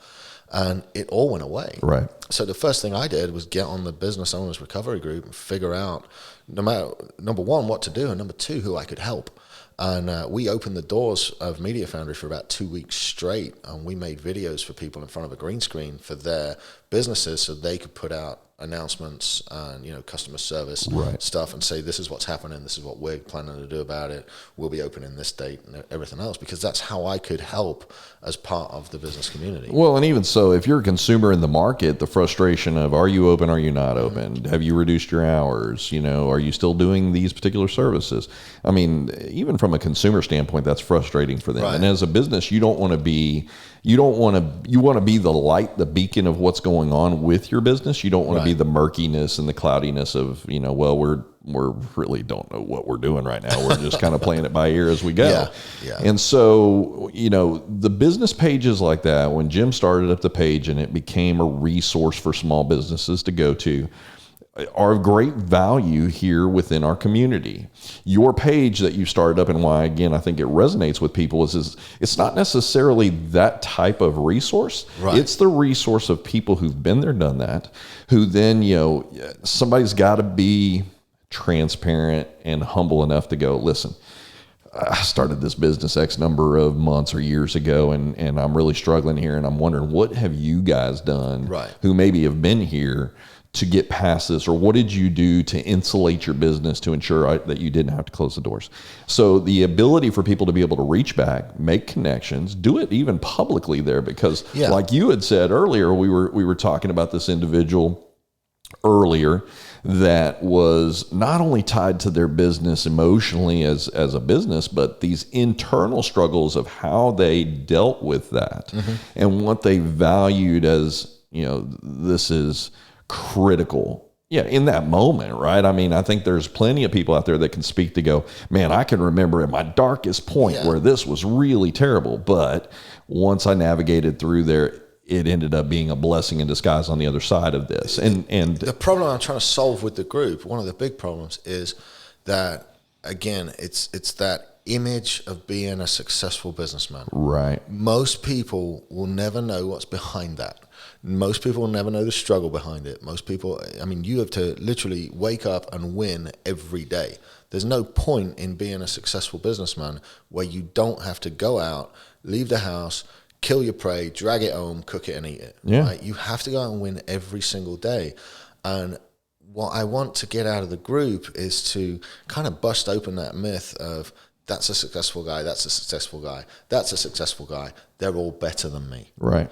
And it all went away. Right. So the first thing I did was get on the business owners recovery group and figure out, number one, what to do, and number two, who I could help. And we opened the doors of Media Foundry for about 2 weeks straight, and we made videos for people in front of a green screen for their businesses so they could put out announcements and customer service stuff and say, this is what's happening, this is what we're planning to do about it, we'll be opening this date and everything else, because that's how I could help as part of the business community. Well, and even so, if you're a consumer in the market, the frustration of, are you open, are you not open? Have you reduced your hours? Are you still doing these particular services? I mean, even from a consumer standpoint, that's frustrating for them. Right. And as a business, you want to be the light, the beacon of what's going on with your business. You don't want to be the murkiness and the cloudiness of, we're really don't know what we're doing right now. We're just kind of playing it by ear as we go. Yeah. And so, the business pages like that, when Jim started up the page and it became a resource for small businesses to go to, are of great value here within our community. Your page that you started up, and why, again, I think it resonates with people is it's not necessarily that type of resource. Right. It's the resource of people who've been there, done that, who then, somebody's got to be transparent and humble enough to go, listen, I started this business X number of months or years ago, and I'm really struggling here, and I'm wondering, what have you guys done who maybe have been here to get past this, or what did you do to insulate your business to ensure that you didn't have to close the doors? So the ability for people to be able to reach back, make connections, do it even publicly there, because like you had said earlier, we were talking about this individual earlier that was not only tied to their business emotionally as a business, but these internal struggles of how they dealt with that and what they valued as, this is critical. Yeah, in that moment, right? I mean, I think there's plenty of people out there that can speak to go, man, I can remember at my darkest point where this was really terrible. But once I navigated through there, it ended up being a blessing in disguise on the other side of this. And the problem I'm trying to solve with the group, one of the big problems is that, again, it's that image of being a successful businessman. Right. Most people will never know what's behind that. Most people will never know the struggle behind it. Most people, I mean, you have to literally wake up and win every day. There's no point in being a successful businessman where you don't have to go out, leave the house, kill your prey, drag it home, cook it and eat it. Yeah. Right? You have to go out and win every single day. And what I want to get out of the group is to kind of bust open that myth of that's a successful guy, that's a successful guy, that's a successful guy. They're all better than me. Right.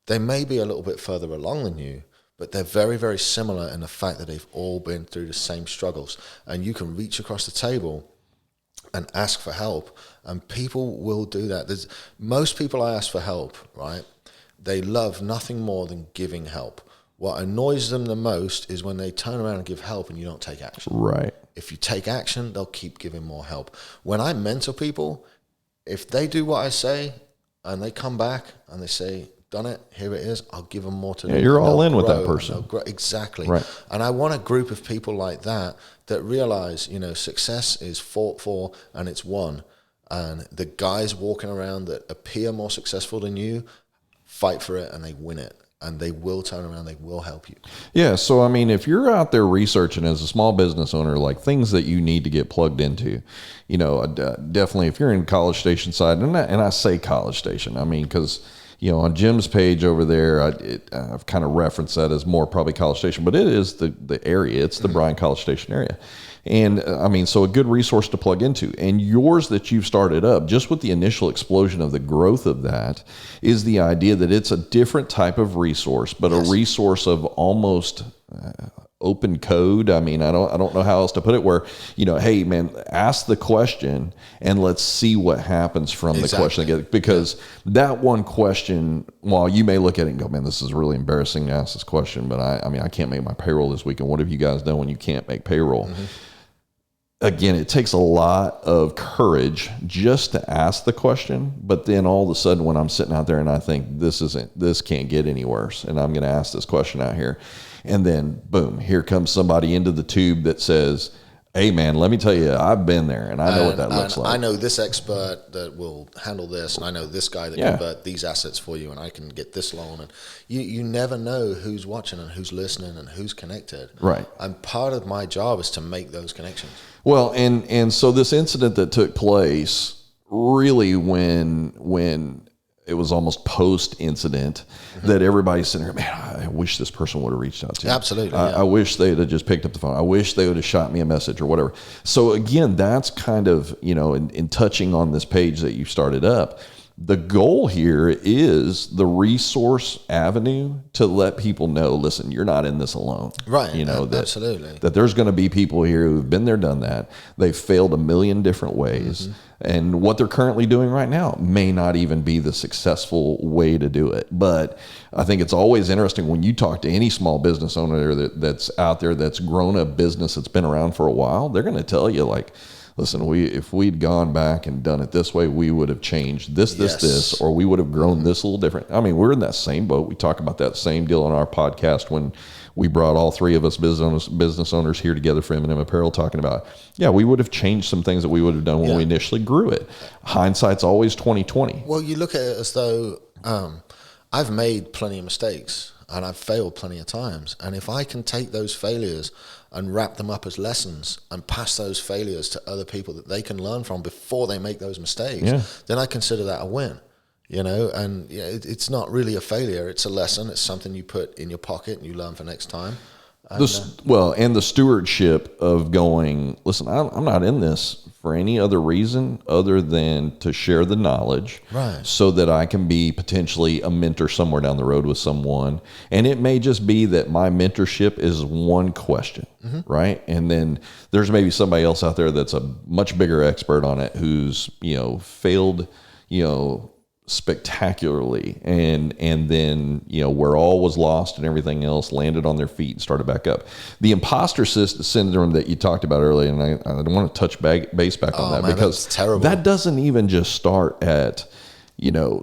They may be a little bit further along than you, but they're very, very similar in the fact that they've all been through the same struggles. And you can reach across the table and ask for help, and people will do that. Most people I ask for help, right? They love nothing more than giving help. What annoys them the most is when they turn around and give help and you don't take action. Right. If you take action, they'll keep giving more help. When I mentor people, if they do what I say and they come back and they say, done it, here it is, I'll give them more to do. Yeah, you're all in with that person. Exactly. Right. And I want a group of people like that realize, success is fought for and it's won. And the guys walking around that appear more successful than you fight for it and they win it. And they will turn around, they will help you. Yeah, so I mean, if you're out there researching as a small business owner, like things that you need to get plugged into, definitely if you're in College Station side, and I say College Station, I mean, because on Jim's page over there, I've kind of referenced that as more probably College Station, but it is the area. It's the Bryan College Station area. And I mean, so a good resource to plug into. And yours that you've started up, just with the initial explosion of the growth of that, is the idea that it's a different type of resource, but a resource of almost open code. I mean, I don't know how else to put it, where, hey man, ask the question and let's see what happens from the question. Because that one question, while you may look at it and go, man, this is really embarrassing to ask this question, but I can't make my payroll this week. And what have you guys done when you can't make payroll? Mm-hmm. Again, it takes a lot of courage just to ask the question, but then all of a sudden when I'm sitting out there and I think this can't get any worse, and I'm going to ask this question out here, and then boom, here comes somebody into the tube that says, hey man, let me tell you, I've been there and I know what that looks like. I know this expert that will handle this, and I know this guy that can convert these assets for you, and I can get this loan. And you never know who's watching and who's listening and who's connected. Right. And part of my job is to make those connections. Well, and so this incident that took place really when it was almost post-incident, that everybody's sitting there, man, I wish this person would have reached out to me. Absolutely. I wish they would have just picked up the phone. I wish they would have shot me a message or whatever. So again, that's kind of, in touching on this page that you started up, the goal here is the resource avenue to let people know, listen, you're not in this alone. Right. Absolutely. That there's going to be people here who've been there, done that. They've failed a million different ways. Mm-hmm. And what they're currently doing right now may not even be the successful way to do it. But I think it's always interesting when you talk to any small business owner that's out there that's grown a business that's been around for a while, they're going to tell you, like, listen, if we'd gone back and done it this way, we would have changed this, or we would have grown this a little different. I mean, we're in that same boat. We talk about that same deal on our podcast when we brought all three of us business owners here together for M&M Apparel, talking about, we would have changed some things that we would have done when we initially grew it. Hindsight's always 20/20. Well, you look at it as though I've made plenty of mistakes and I've failed plenty of times. And if I can take those failures and wrap them up as lessons and pass those failures to other people that they can learn from before they make those mistakes, then I consider that a win. and it's not really a failure. It's a lesson. It's something you put in your pocket and you learn for next time. And, and the stewardship of going, listen, I'm not in this for any other reason other than to share the knowledge, right, so that I can be potentially a mentor somewhere down the road with someone. And it may just be that my mentorship is one question, right? And then there's maybe somebody else out there that's a much bigger expert on it who's, failed, spectacularly, and then where all was lost and everything else landed on their feet and started back up. The imposter syndrome that you talked about earlier, and I don't want to touch base back on that, man, because that's terrible. That doesn't even just start at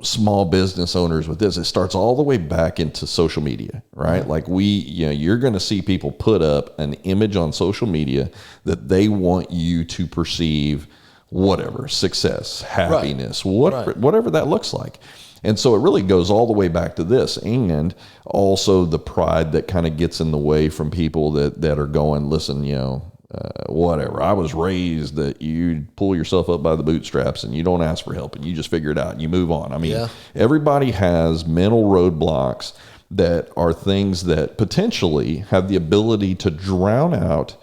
small business owners with this. It starts all the way back into social media, right? Like you're going to see people put up an image on social media that they want you to perceive whatever, success, happiness, whatever that looks like. And so it really goes all the way back to this, and also the pride that kind of gets in the way from people that are going, listen, whatever. I was raised that you pull yourself up by the bootstraps and you don't ask for help and you just figure it out and you move on. I mean, everybody has mental roadblocks that are things that potentially have the ability to drown out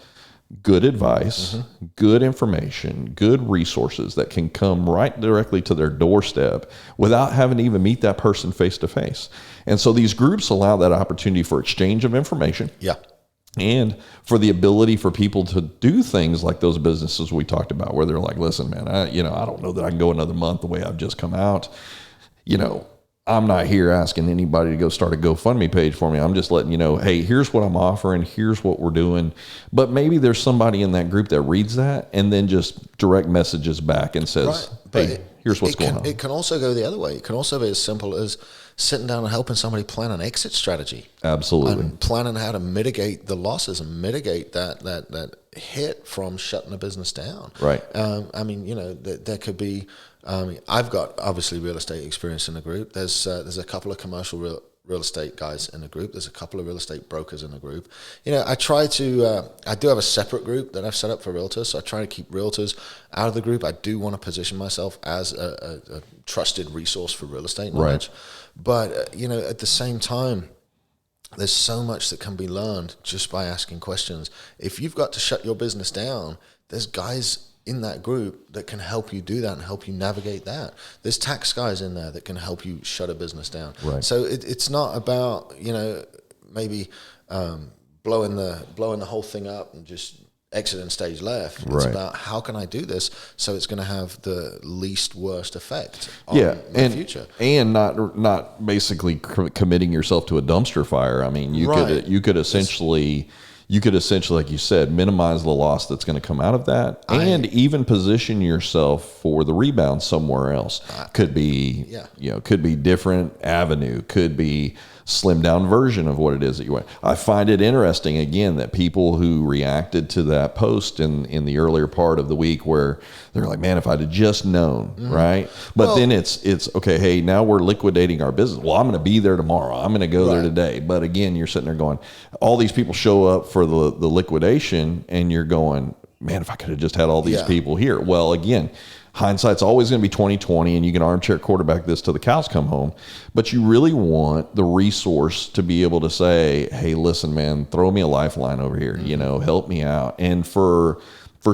good advice, good information, good resources that can come right directly to their doorstep without having to even meet that person face to face. And so these groups allow that opportunity for exchange of information. Yeah. And for the ability for people to do things like those businesses we talked about, where they're like, listen, man, I don't know that I can go another month the way I've just come out. I'm not here asking anybody to go start a GoFundMe page for me. I'm just letting you know, hey, here's what I'm offering. Here's what we're doing. But maybe there's somebody in that group that reads that and then just direct messages back and says, hey, here's what's going on. It can also go the other way. It can also be as simple as sitting down and helping somebody plan an exit strategy. Absolutely. And planning how to mitigate the losses and mitigate that hit from shutting a business down. Right. There could be, I've got obviously real estate experience in the group. There's a couple of commercial real estate guys in the group. There's a couple of real estate brokers in the group. I do have a separate group that I've set up for realtors. So I try to keep realtors out of the group. I do want to position myself as a trusted resource for real estate knowledge. Right. But, at the same time, there's so much that can be learned just by asking questions. If you've got to shut your business down, there's guys in that group that can help you do that and help you navigate that. There's tax guys in there that can help you shut a business down. Right. So it's not about, maybe blowing the whole thing up and just exiting stage left. It's about how can I do this so it's going to have the least worst effect on my future. And not basically committing yourself to a dumpster fire. I mean, you could essentially, like you said, minimize the loss that's going to come out of that, and even position yourself for the rebound somewhere else. Could be, could be different avenue, could be slimmed down version of what it is that you want. I find it interesting, again, that people who reacted to that post in the earlier part of the week where they're like, man, if I'd have just known, right? But then it's okay, hey, now we're liquidating our business. Well, I'm going to be there tomorrow. I'm going to go there today. But again, you're sitting there going, all these people show up for the liquidation, and you're going, man, if I could have just had all these people here. Well, again, hindsight's always going to be 20/20, and you can armchair quarterback this till the cows come home. But you really want the resource to be able to say, hey, listen, man, throw me a lifeline over here, help me out. And for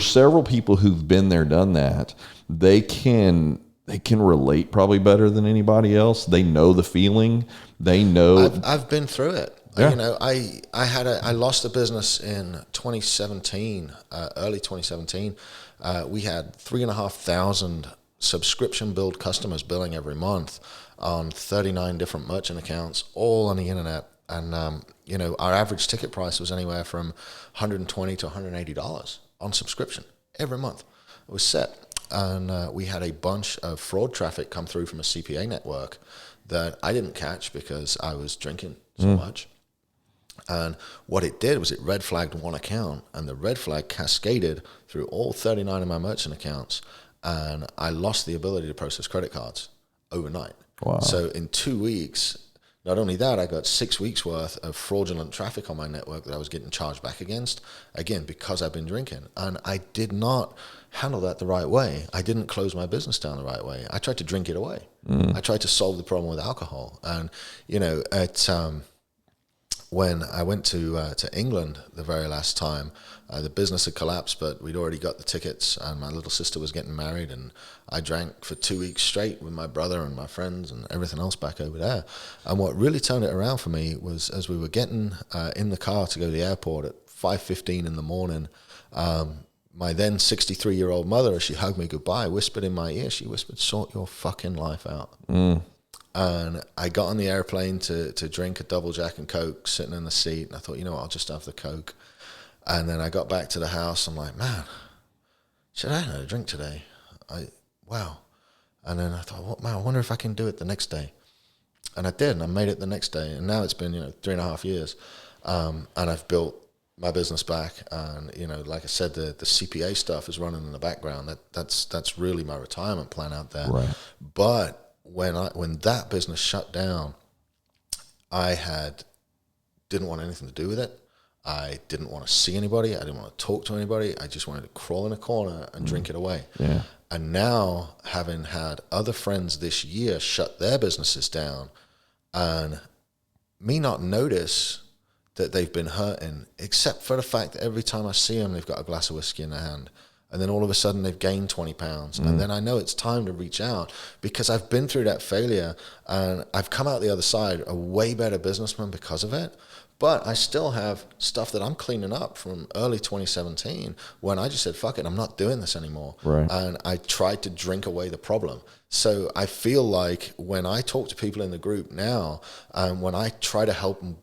several people who've been there, done that, they can relate probably better than anybody else. They know the feeling. They know. I've been through it. Yeah. I lost a business in 2017, early 2017. We had 3,500 subscription billed customers billing every month on 39 different merchant accounts, all on the internet. And, our average ticket price was anywhere from $120 to $180 on subscription every month. It was set. And we had a bunch of fraud traffic come through from a CPA network that I didn't catch because I was drinking so much. And what it did was it red flagged one account, and the red flag cascaded through all 39 of my merchant accounts, and I lost the ability to process credit cards overnight. Wow. So in 2 weeks, Not only that, I got 6 weeks worth of fraudulent traffic on my network that I was getting charged back against, again, because I've been drinking. And I did not handle that the right way. I didn't close my business down the right way. I tried to drink it away. I tried to solve the problem with alcohol. And, you know, when I went to England the very last time, the business had collapsed, but we'd already got the tickets, and my little sister was getting married, and I drank for 2 weeks straight with my brother and my friends and everything else back over there. And what really turned it around for me was as we were getting in the car to go to the airport at 5:15 in the morning, my then 63-year-old mother, as she hugged me goodbye, whispered in my ear, she whispered, "Sort your fucking life out." And I got on the airplane to drink a double Jack and Coke sitting in the seat. And I thought, you know what, I'll just have the Coke. And then I got back to the house. I'm like, man, should I have a drink today? Wow. And then I thought, what, man, I wonder if I can do it the next day. And I did, and I made it the next day. And now it's been, 3.5 years. And I've built my business back. And, like I said, the CPA stuff is running in the background. That's really my retirement plan out there. Right. But when that business shut down, I didn't want anything to do with it. I didn't want to see anybody. I didn't want to talk to anybody. I just wanted to crawl in a corner and drink it away. Yeah. And now, having had other friends this year shut their businesses down, and me not notice that they've been hurting, except for the fact that every time I see them, they've got a glass of whiskey in their hand. And then all of a sudden they've gained 20 pounds. And then I know it's time to reach out, because I've been through that failure and I've come out the other side a way better businessman because of it. But I still have stuff that I'm cleaning up from early 2017 when I just said, fuck it, I'm not doing this anymore. Right. And I tried to drink away the problem. So I feel like when I talk to people in the group now, when I try to help them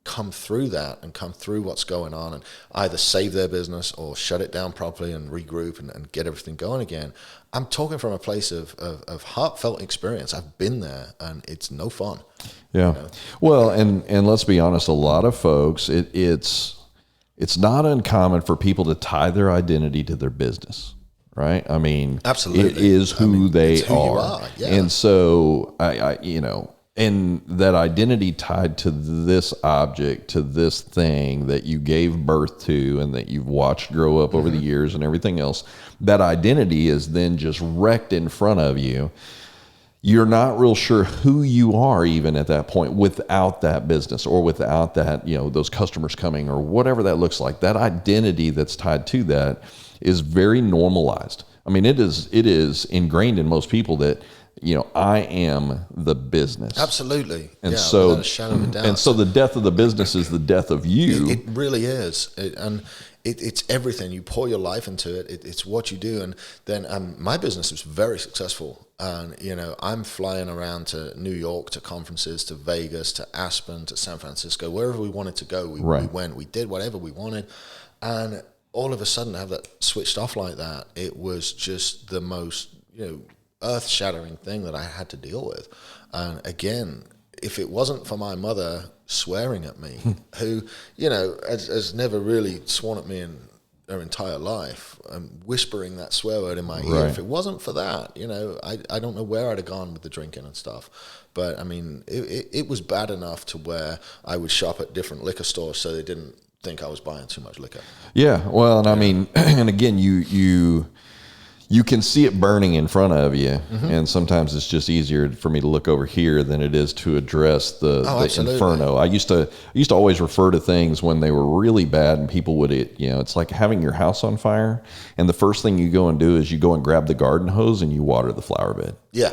come through that and come through what's going on and either save their business or shut it down properly and regroup and get everything going again, I'm talking from a place of heartfelt experience. I've been there and it's no fun. Yeah. Well, and let's be honest, a lot of folks, it's not uncommon for people to tie their identity to their business. Right. I mean, absolutely. It is who they who are. You are. Yeah. And so and that identity tied to this object, to this thing that you gave birth to and that you've watched grow up over the years and everything else, that identity is then just wrecked in front of you. You're not real sure who you are even at that point without that business or without that, those customers coming or whatever that looks like. That identity that's tied to that is very normalized. I mean, it is ingrained in most people that, I am the business. Absolutely. And so, without a shadow of a doubt. And so the death of the business is the death of you. It really is. It's everything. You pour your life into it. It's what you do. And then my business was very successful. And, I'm flying around to New York, to conferences, to Vegas, to Aspen, to San Francisco, wherever we wanted to go. We went, we did whatever we wanted. And all of a sudden, to have that switched off like that, it was just the most, earth-shattering thing that I had to deal with. And again, if it wasn't for my mother swearing at me, who, has never really sworn at me in her entire life, whispering that swear word in my ear, if it wasn't for that, I don't know where I'd have gone with the drinking and stuff. But, I mean, it was bad enough to where I would shop at different liquor stores so they didn't think I was buying too much liquor. Yeah, well, and I mean, and again, you can see it burning in front of you, and sometimes it's just easier for me to look over here than it is to address the inferno. I used to always refer to things when they were really bad, and people would, it's like having your house on fire, and the first thing you go and do is you go and grab the garden hose and you water the flower bed. Yeah.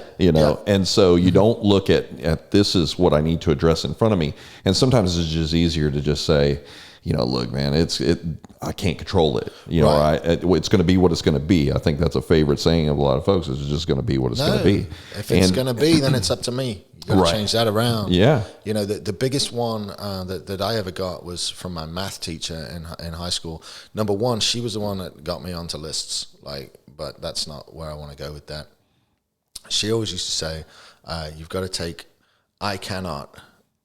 And so you don't look at this is what I need to address in front of me, and sometimes it's just easier to just say, look, man, I can't control it. It's going to be what it's going to be. I think that's a favorite saying of a lot of folks. It's just going to be what it's going to be. If it's going to be, then it's up to me. You got to change that around. Yeah. The biggest one that I ever got was from my math teacher in high school. Number one, she was the one that got me onto lists. But that's not where I want to go with that. She always used to say, you've got to take "I cannot"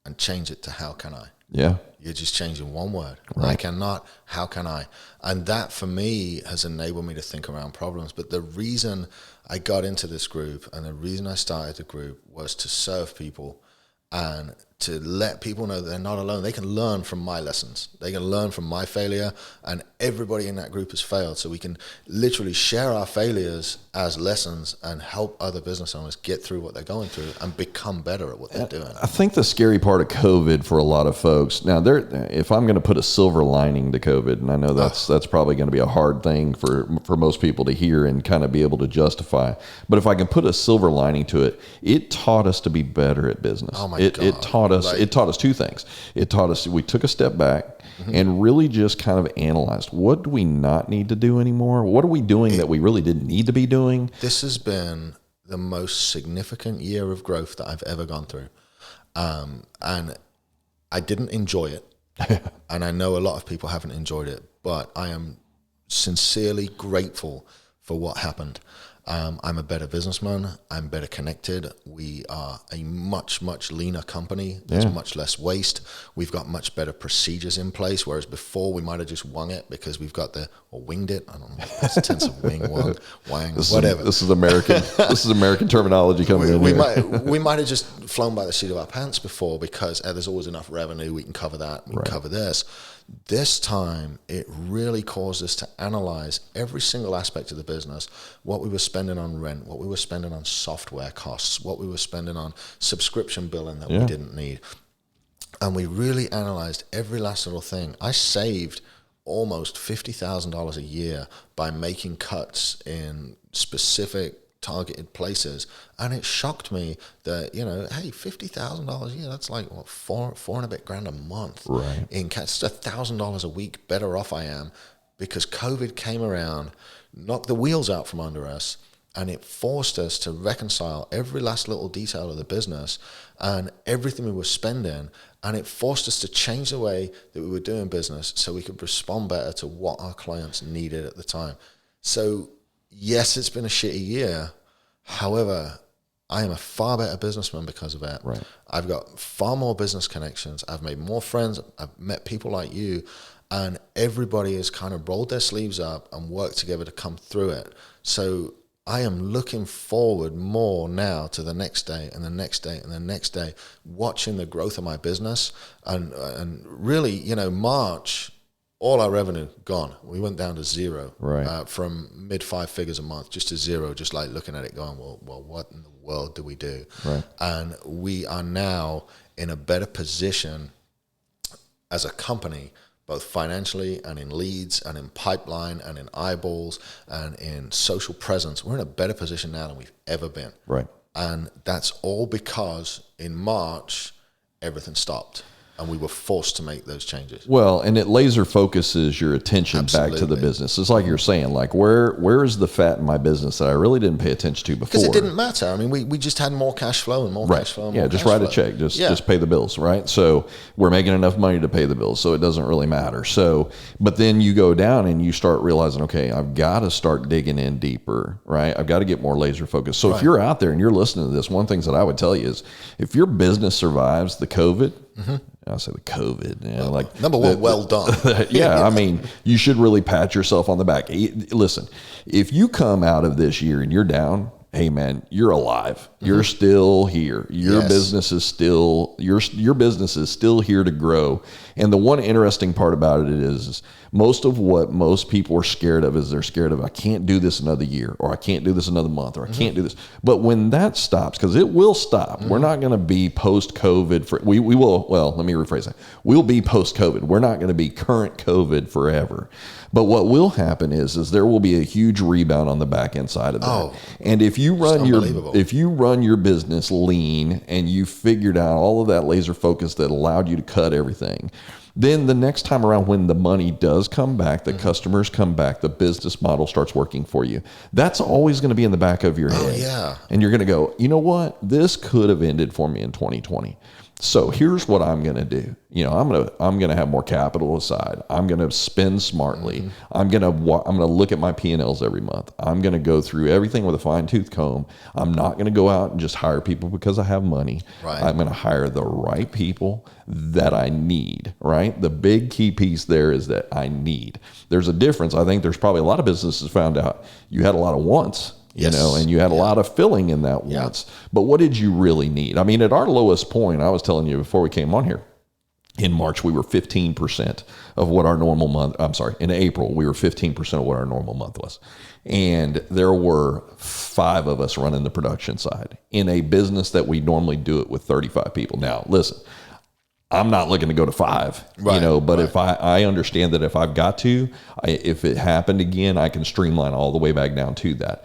and change it to "how can I." Yeah. You're just changing one word. Right. I cannot, how can I? And that for me has enabled me to think around problems. But the reason I got into this group and the reason I started the group was to serve people and to let people know that they're not alone. They can learn from my lessons. They can learn from my failure, and everybody in that group has failed. So we can literally share our failures as lessons and help other business owners get through what they're going through and become better at what they're doing. I think the scary part of COVID for a lot of folks, now if I'm going to put a silver lining to COVID, and I know that's probably going to be a hard thing for most people to hear and kind of be able to justify, but if I can put a silver lining to it, it taught us to be better at business. Oh my God. It taught us two things. It taught us, we took a step back and really just kind of analyzed, what do we not need to do anymore? What are we doing that we really didn't need to be doing? This has been the most significant year of growth that I've ever gone through. And I didn't enjoy it. And I know a lot of people haven't enjoyed it, but I am sincerely grateful for what happened. I'm a better businessman. I'm better connected. We are a much, much leaner company. There's much less waste. We've got much better procedures in place, whereas before we might have just wung it because we've got winged it. I don't know what's the tense of wing, wang, whatever. This is American terminology coming in here. We might have just flown by the seat of our pants before because there's always enough revenue. We can cover that. We can cover this. This time, it really caused us to analyze every single aspect of the business, what we were spending on rent, what we were spending on software costs, what we were spending on subscription billing that we didn't need. And we really analyzed every last little thing. I saved almost $50,000 a year by making cuts in specific targeted places, and it shocked me that, hey, $50,000 a year, that's like what, four and a bit grand a month, right? In cuts, $1,000 a week better off I am, because COVID came around, knocked the wheels out from under us, and it forced us to reconcile every last little detail of the business and everything we were spending, and it forced us to change the way that we were doing business so we could respond better to what our clients needed at the time. So yes, it's been a shitty year. However, I am a far better businessman because of it. Right. I've got far more business connections. I've made more friends. I've met people like you, and everybody has kind of rolled their sleeves up and worked together to come through it. So I am looking forward more now to the next day and the next day and the next day, watching the growth of my business. And really, March, all our revenue gone. We went down to zero, right? From mid 5 figures a month just to zero, just like looking at it going, well, what in the world do we do? Right. And we are now in a better position as a company, both financially and in leads and in pipeline and in eyeballs and in social presence. We're in a better position now than we've ever been. Right. And that's all because in March, everything stopped. And we were forced to make those changes. Well, and it laser focuses your attention back to the business. It's like you're saying, like, where is the fat in my business that I really didn't pay attention to before? Because it didn't matter. I mean, we just had more cash flow and more cash flow. And more just cash write flow. a check. Just pay the bills, right? So we're making enough money to pay the bills, so it doesn't really matter. So, but then you go down and you start realizing, okay, I've got to start digging in deeper, right? I've got to get more laser focused. So if you're out there and you're listening to this, one thing that I would tell you is, if your business survives the COVID, I say the COVID, number one, well done. I mean, you should really pat yourself on the back. Listen, if you come out of this year and you're down, hey man, you're alive. You're still here. Your business is still your business is still here to grow. And the one interesting part about it is most of what most people are scared of is they're scared of, I can't do this another year, or I can't do this another month, or I can't do this. But when that stops, because it will stop, we're not going to be post-COVID. We will, well, let me rephrase that. We'll be post-COVID. We're not going to be current COVID forever. But what will happen is there will be a huge rebound on the back end side of that. Oh, and if you run your business lean and you figured out all of that laser focus that allowed you to cut everything, then the next time around when the money does come back, the customers come back, the business model starts working for you. That's always going to be in the back of your head. Oh, yeah. And you're going to go, you know what? This could have ended for me in 2020. So here's what I'm going to do. I'm going to have more capital aside. I'm going to spend smartly. I'm going to look at my P&Ls every month. I'm going to go through everything with a fine-tooth comb. I'm not going to go out and just hire people because I have money. Right. I'm going to hire the right people that I need, right? The big key piece there is that I need. There's a difference. I think there's probably a lot of businesses found out you had a lot of wants you know, and you had a lot of filling in that once. But what did you really need? I mean, at our lowest point, I was telling you before we came on here, in March, we were 15% of what our normal month, I'm sorry, in April, we were 15% of what our normal month was. And there were 5 of us running the production side in a business that we normally do it with 35 people. Now, listen, I'm not looking to go to 5, you know, but if I understand that if I've got to, if it happened again, I can streamline all the way back down to that.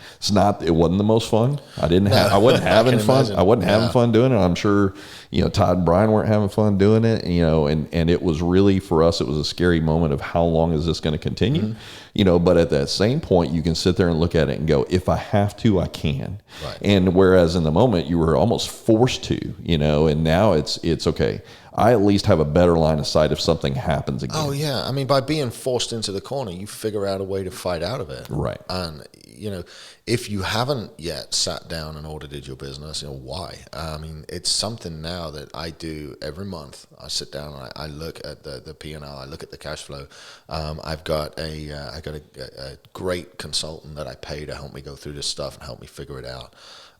It wasn't the most fun. I wasn't having fun. I wasn't having fun doing it. I'm sure, you know, Todd and Brian weren't having fun doing it, you know, and it was really, for us, it was a scary moment of how long is this going to continue, you know, but at that same point, you can sit there and look at it and go, if I have to, I can. And whereas in the moment you were almost forced to, you know, and now it's okay. I at least have a better line of sight if something happens again. Oh, yeah. I mean, by being forced into the corner, you figure out a way to fight out of it. Right. And, you know, if you haven't yet sat down and audited your business, you know, why? I mean, it's something now that I do every month. I sit down and I look at the P&L, I look at the cash flow. I've got a great consultant that I pay to help me go through this stuff and help me figure it out.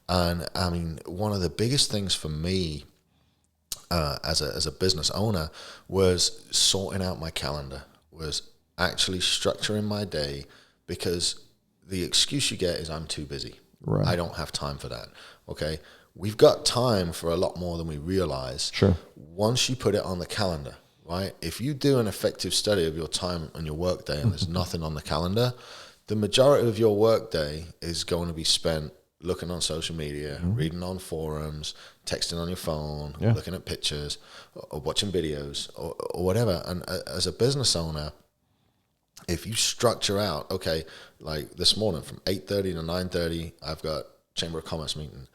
And, I mean, one of the biggest things for me, as a business owner, was sorting out my calendar, was actually structuring my day, because the excuse you get is I'm too busy. Right. I don't have time for that. Okay. We've got time for a lot more than we realize. Sure. Once you put it on the calendar, right? If you do an effective study of your time on your work day and there's nothing on the calendar, the majority of your work day is going to be spent looking on social media, reading on forums, texting on your phone, looking at pictures, or watching videos, or whatever. And as a business owner, if you structure out, okay, like this morning from 8:30 to 9:30, I've got Chamber of Commerce meeting.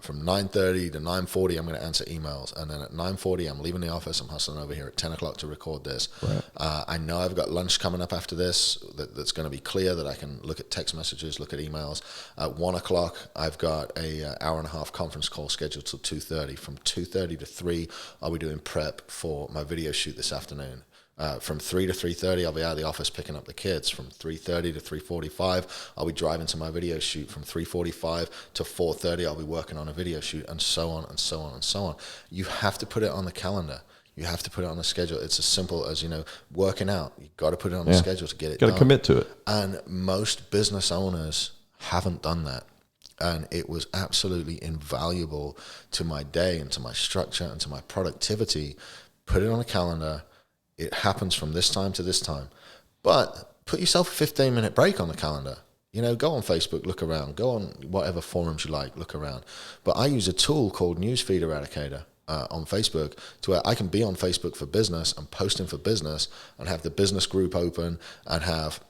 From 9:30 to 9:40, I'm going to answer emails. And then at 9:40, I'm leaving the office. I'm hustling over here at 10 o'clock to record this. Right. I know I've got lunch coming up after this that's going to be clear, that I can look at text messages, look at emails. At 1 o'clock, I've got a hour and a half conference call scheduled till 2:30. From 2:30 to 3, I'll be doing prep for my video shoot this afternoon. From 3 to 3:30, I'll be out of the office picking up the kids. From 3:30 to 3:45, I'll be driving to my video shoot. From 3:45 to 4:30, I'll be working on a video shoot, and so on and so on and so on. You have to put it on the calendar. You have to put it on the schedule. It's as simple as, you know, working out. You got to put it on the schedule to get it done. Got to commit to it. And most business owners haven't done that. And it was absolutely invaluable to my day and to my structure and to my productivity. Put it on a calendar. It happens from this time to this time. But put yourself a 15-minute break on the calendar. You know, go on Facebook, look around. Go on whatever forums you like, look around. But I use a tool called Newsfeed Eradicator on Facebook, to where I can be on Facebook for business and posting for business, and have the business group open, and have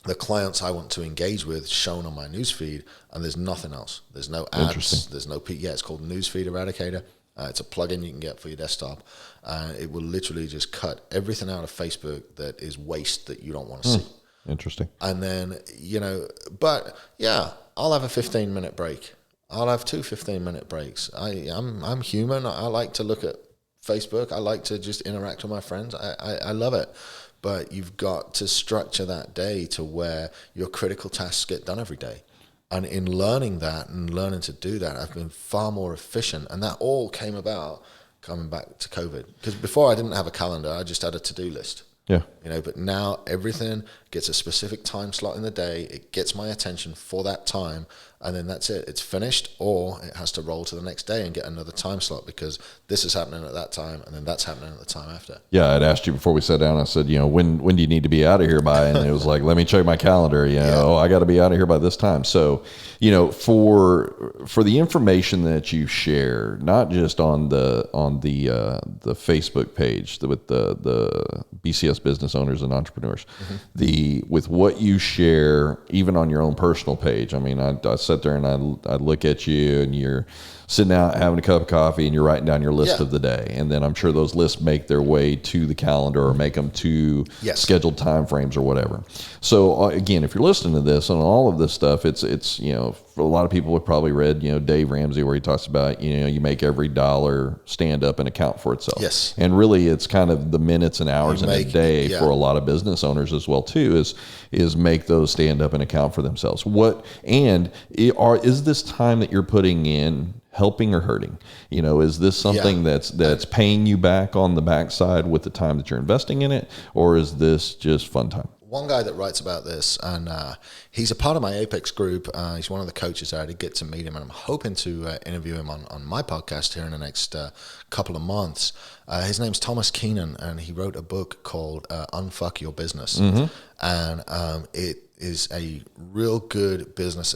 the clients I want to engage with shown on my newsfeed, and there's nothing else. There's no ads. There's no it's called Newsfeed Eradicator. It's a plugin you can get for your desktop. It will literally just cut everything out of Facebook that is waste that you don't want to see. Interesting. And then, you know, but yeah, I'll have a 15-minute break. I'll have 2 15-minute breaks. I'm human. I like to look at Facebook. I like to just interact with my friends. I love it. But you've got to structure that day to where your critical tasks get done every day. And in learning that and learning to do that, I've been far more efficient. And that all came about coming back to COVID. Because before I didn't have a calendar, I just had a to-do list. Yeah. You know, but now everything gets a specific time slot in the day. It gets my attention for that time, and then that's it. It's finished, or it has to roll to the next day and get another time slot, because this is happening at that time, and then that's happening at the time after. Yeah, I'd asked you before we sat down. I said, you know, when do you need to be out of here by? And it was like, let me check my calendar. You know, I got to be out of here by this time. So, you know, for the information that you share, not just on the Facebook page with the BCS business owners and entrepreneurs, with what you share, even on your own personal page. I mean, I sit there and I look at you, and you're sitting out having a cup of coffee and you're writing down your list of the day. And then I'm sure those lists make their way to the calendar or make them to scheduled time frames or whatever. So again, if you're listening to this and all of this stuff, it's for a lot of people have probably read, Dave Ramsey, where he talks about, you make every dollar stand up and account for itself. Yes. And really it's kind of the minutes and hours in a day for a lot of business owners as well too, is make those stand up and account for themselves. Is this time that you're putting in helping or hurting? Is this something that's paying you back on the backside with the time that you're investing in it, or is this just fun time? One guy that writes about this, and he's a part of my Apex group. He's one of the coaches there. I did get to meet him, and I'm hoping to interview him on my podcast here in the next couple of months. His name's Thomas Keenan, and he wrote a book called Unfuck Your Business. And it is a real good business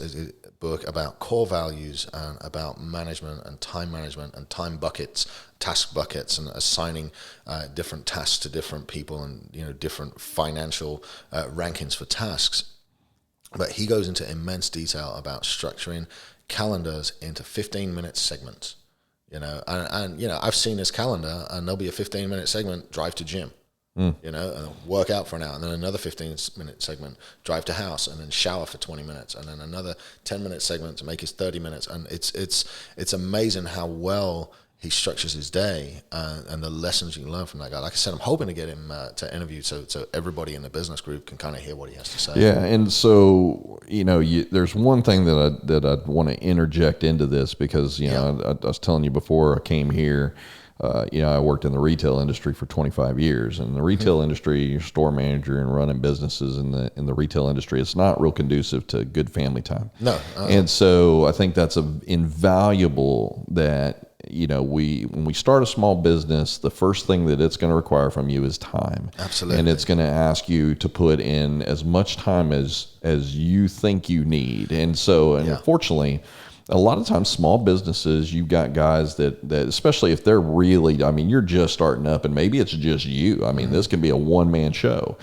book about core values and about management and time buckets, task buckets, and assigning different tasks to different people and different financial rankings for tasks. But he goes into immense detail about structuring calendars into 15-minute segments. And I've seen his calendar, and there'll be a 15-minute segment, drive to gym. Work out for an hour, and then another 15-minute segment, drive to house, and then shower for 20 minutes, and then another 10-minute segment to make his 30 minutes. And it's amazing how well he structures his day and the lessons you can learn from that guy. Like I said, I'm hoping to get him to interview so everybody in the business group can kind of hear what he has to say. Yeah, and so there's one thing that I want to interject into this because I was telling you before I came here. I worked in the retail industry for 25 years, and the retail industry, your store manager and running businesses in the retail industry, it's not real conducive to good family time. No. And so I think that's invaluable that, when we start a small business, the first thing that it's going to require from you is time. Absolutely. And it's going to ask you to put in as much time as you think you need. And so, unfortunately, a lot of times small businesses, you've got guys that especially if they're really, you're just starting up and maybe it's just you. This can be a one-man show.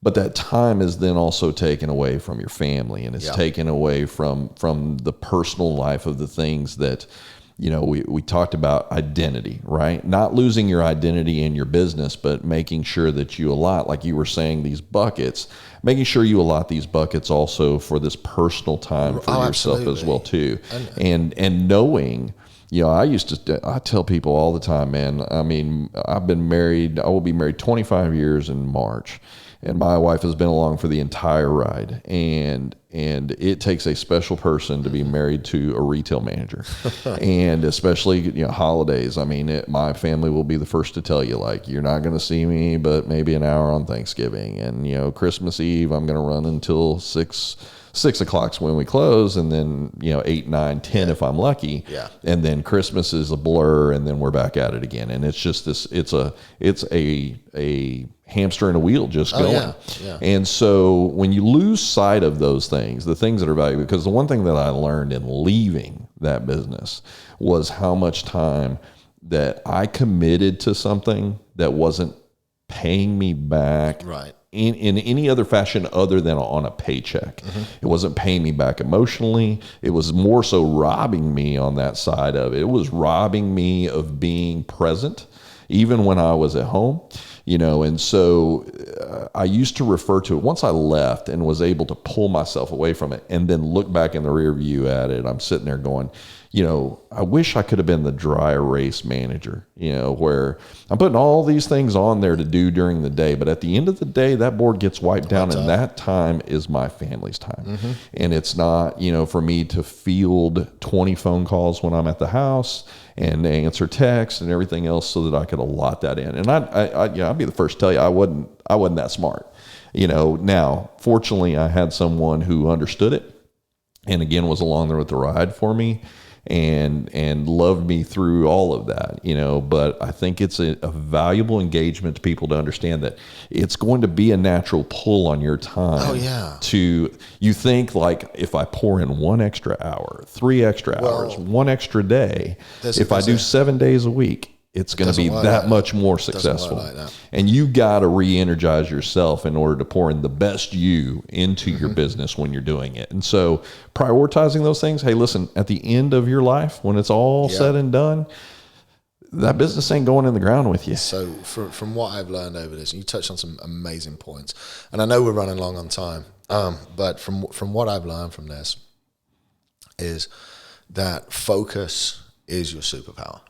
But that time is then also taken away from your family, and it's taken away from the personal life of the things that, we talked about identity, right? Not losing your identity in your business, but making sure that you allot, like you were saying, these buckets, making sure you allot these buckets also for this personal time for yourself as well too. And knowing, I tell people all the time, man, I've been married, I will be married 25 years in March. And my wife has been along for the entire ride, and it takes a special person to be married to a retail manager, and especially holidays. My family will be the first to tell you, like, you're not going to see me, but maybe an hour on Thanksgiving, and Christmas Eve I'm going to run until 6 o'clock's when we close, and then 8, 9, 10 if I'm lucky, and then Christmas is a blur, and then we're back at it again, and it's just this. It's a hamster in a wheel just going. And so when you lose sight of those things, the things that are valuable, because the one thing that I learned in leaving that business was how much time that I committed to something that wasn't paying me back in any other fashion other than on a paycheck. It wasn't paying me back emotionally. It was more so robbing me on that side of it. It was robbing me of being present, even when I was at home. And so I used to refer to it, once I left and was able to pull myself away from it and then look back in the rear view at it, I'm sitting there going, I wish I could have been the dry erase manager, where I'm putting all these things on there to do during the day. But at the end of the day, that board gets wiped down, and that time is my family's time. And it's not, for me to field 20 phone calls when I'm at the house and answer texts and everything else so that I could allot that in. And I'd be the first to tell you, I wasn't that smart. Now, fortunately, I had someone who understood it and again was along there with the ride for me and loved me through all of that, but I think it's a valuable engagement to people to understand that it's going to be a natural pull on your time. You think, like, if I pour in 1 extra hour, 3 extra hours, 1 extra day, if I do 7 days a week, it's going to be that much more successful. Like that. And you got to re-energize yourself in order to pour in the best you into your business when you're doing it. And so prioritizing those things, hey, listen, at the end of your life, when it's all said and done, that business ain't going in the ground with you. So from what I've learned over this, and you touched on some amazing points, and I know we're running long on time, but from what I've learned from this is that focus is your superpower.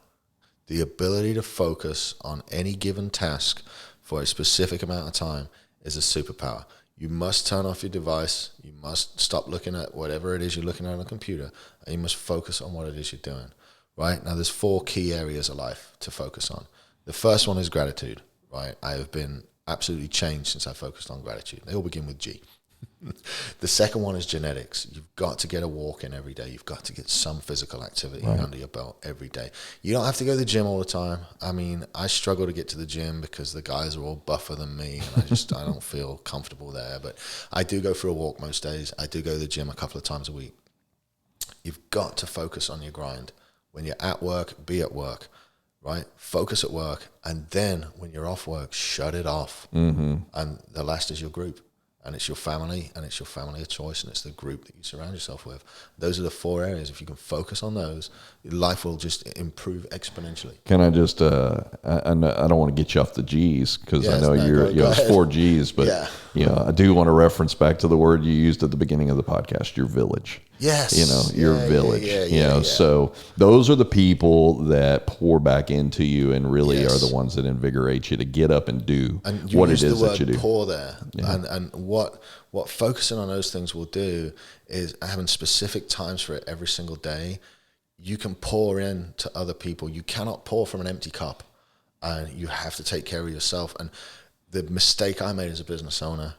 The ability to focus on any given task for a specific amount of time is a superpower. You must turn off your device. You must stop looking at whatever it is you're looking at on the computer, and you must focus on what it is you're doing. Right? Now, there's 4 key areas of life to focus on. The first one is gratitude, right? I have been absolutely changed since I focused on gratitude. They all begin with G. The second one is genetics. You've got to get a walk in every day. You've got to get some physical activity under your belt every day. You don't have to go to the gym all the time. I mean, I struggle to get to the gym because the guys are all buffer than me, and I don't feel comfortable there. But I do go for a walk most days. I do go to the gym a couple of times a week. You've got to focus on your grind. When you're at work, be at work, right? Focus at work. And then when you're off work, shut it off. And the last is your group. And it's your family, and it's your family of choice, and it's the group that you surround yourself with. Those are the 4 areas. If you can focus on those, life will just improve exponentially. Can I just, I don't want to get you off the G's, because I know it's 4 G's, but I do want to reference back to the word you used at the beginning of the podcast, your village. Yes. Your village. So those are the people that pour back into you and really are the ones that invigorate you to get up and do what it is that you do. Pour there. And what focusing on those things will do is having specific times for it every single day. You can pour in to other people. You cannot pour from an empty cup, and you have to take care of yourself. And the mistake I made as a business owner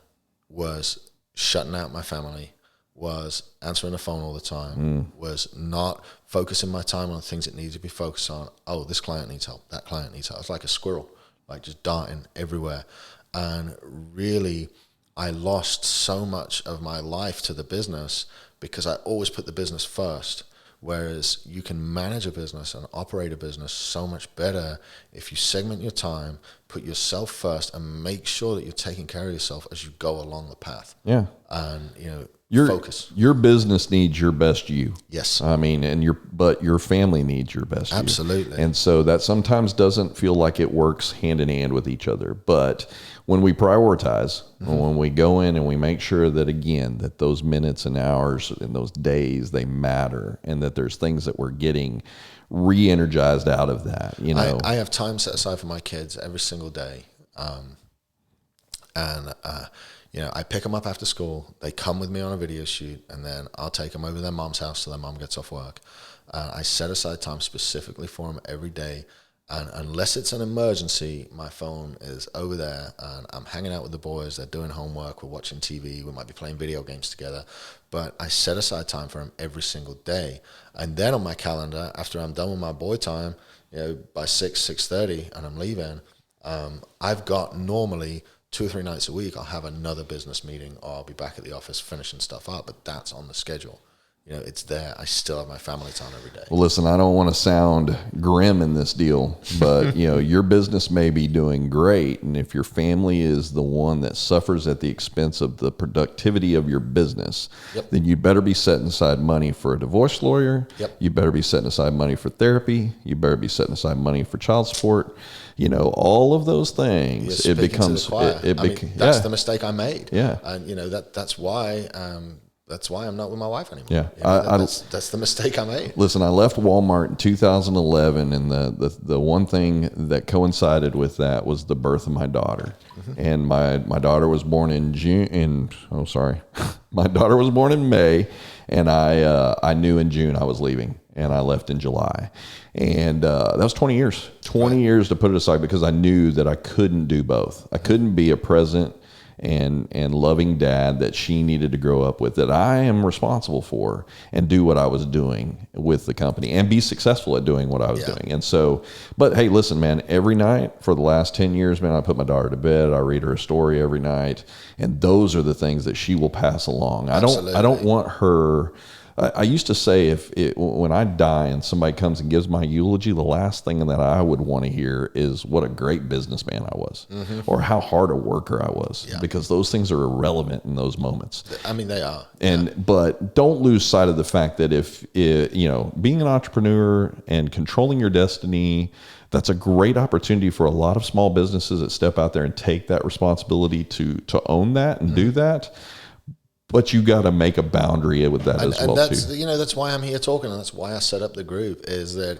was shutting out my family, was answering the phone all the time, was not focusing my time on things that needed to be focused on. Oh, this client needs help, that client needs help. I was like a squirrel, like just darting everywhere. And really, I lost so much of my life to the business because I always put the business first. Whereas you can manage a business and operate a business so much better if you segment your time, put yourself first, and make sure that you're taking care of yourself as you go along the path. Yeah. And, focus. Your business needs your best you. Yes. I mean, but your family needs your best you. Absolutely. And so that sometimes doesn't feel like it works hand in hand with each other. But when we prioritize, when we go in and we make sure that, again, that those minutes and hours and those days, they matter, and that there's things that we're getting re-energized out of that, I have time set aside for my kids every single day. I pick them up after school. They come with me on a video shoot, and then I'll take them over to their mom's house till their mom gets off work. I set aside time specifically for them every day. And unless it's an emergency, my phone is over there, and I'm hanging out with the boys. They're doing homework. We're watching TV. We might be playing video games together. But I set aside time for them every single day. And then on my calendar, after I'm done with my boy time, by 6:30, and I'm leaving, I've got normally 2 or 3 nights a week, I'll have another business meeting, or I'll be back at the office finishing stuff up, but that's on the schedule. It's there. I still have my family time every day. Well, listen, I don't want to sound grim in this deal, but your business may be doing great, and if your family is the one that suffers at the expense of the productivity of your business, then you better be setting aside money for a divorce lawyer. You better be setting aside money for therapy. You better be setting aside money for child support. All of those things. It becomes. That's the mistake I made. Yeah, and that's why. That's why I'm not with my wife anymore. Yeah, that's the mistake I made. Listen, I left Walmart in 2011, and the one thing that coincided with that was the birth of my daughter. And my daughter was born in June. My daughter was born in May, and I knew in June I was leaving, and I left in July. And that was 20 years. 20 years to put it aside, because I knew that I couldn't do both. I couldn't be a present and loving dad that she needed to grow up with, that I am responsible for, and do what I was doing with the company and be successful at doing what I was doing. And so, but hey, listen, man, every night for the last 10 years, man, I put my daughter to bed. I read her a story every night. And those are the things that she will pass along. I don't want her I used to say when I die and somebody comes and gives my eulogy, the last thing that I would want to hear is what a great businessman I was, or how hard a worker I was, because those things are irrelevant in those moments. I mean, they are. But don't lose sight of the fact that if being an entrepreneur and controlling your destiny, that's a great opportunity for a lot of small businesses that step out there and take that responsibility to own that and do that. But you got to make a boundary with that as well, that's, too. That's why I'm here talking, and that's why I set up the group, is that,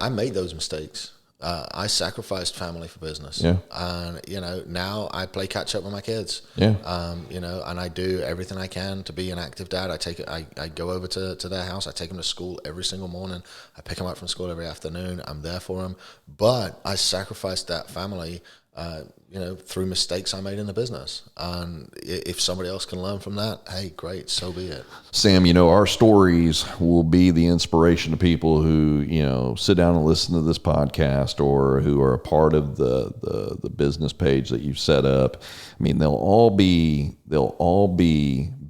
I made those mistakes. I sacrificed family for business. Yeah. And, now I play catch up with my kids. Yeah. And I do everything I can to be an active dad. I go over to their house. I take them to school every single morning. I pick them up from school every afternoon. I'm there for them. But I sacrificed that family, through mistakes I made in the business. And if somebody else can learn from that, hey, great, so be it. Sam, our stories will be the inspiration to people who, sit down and listen to this podcast, or who are a part of the business page that you've set up. I mean, they'll all be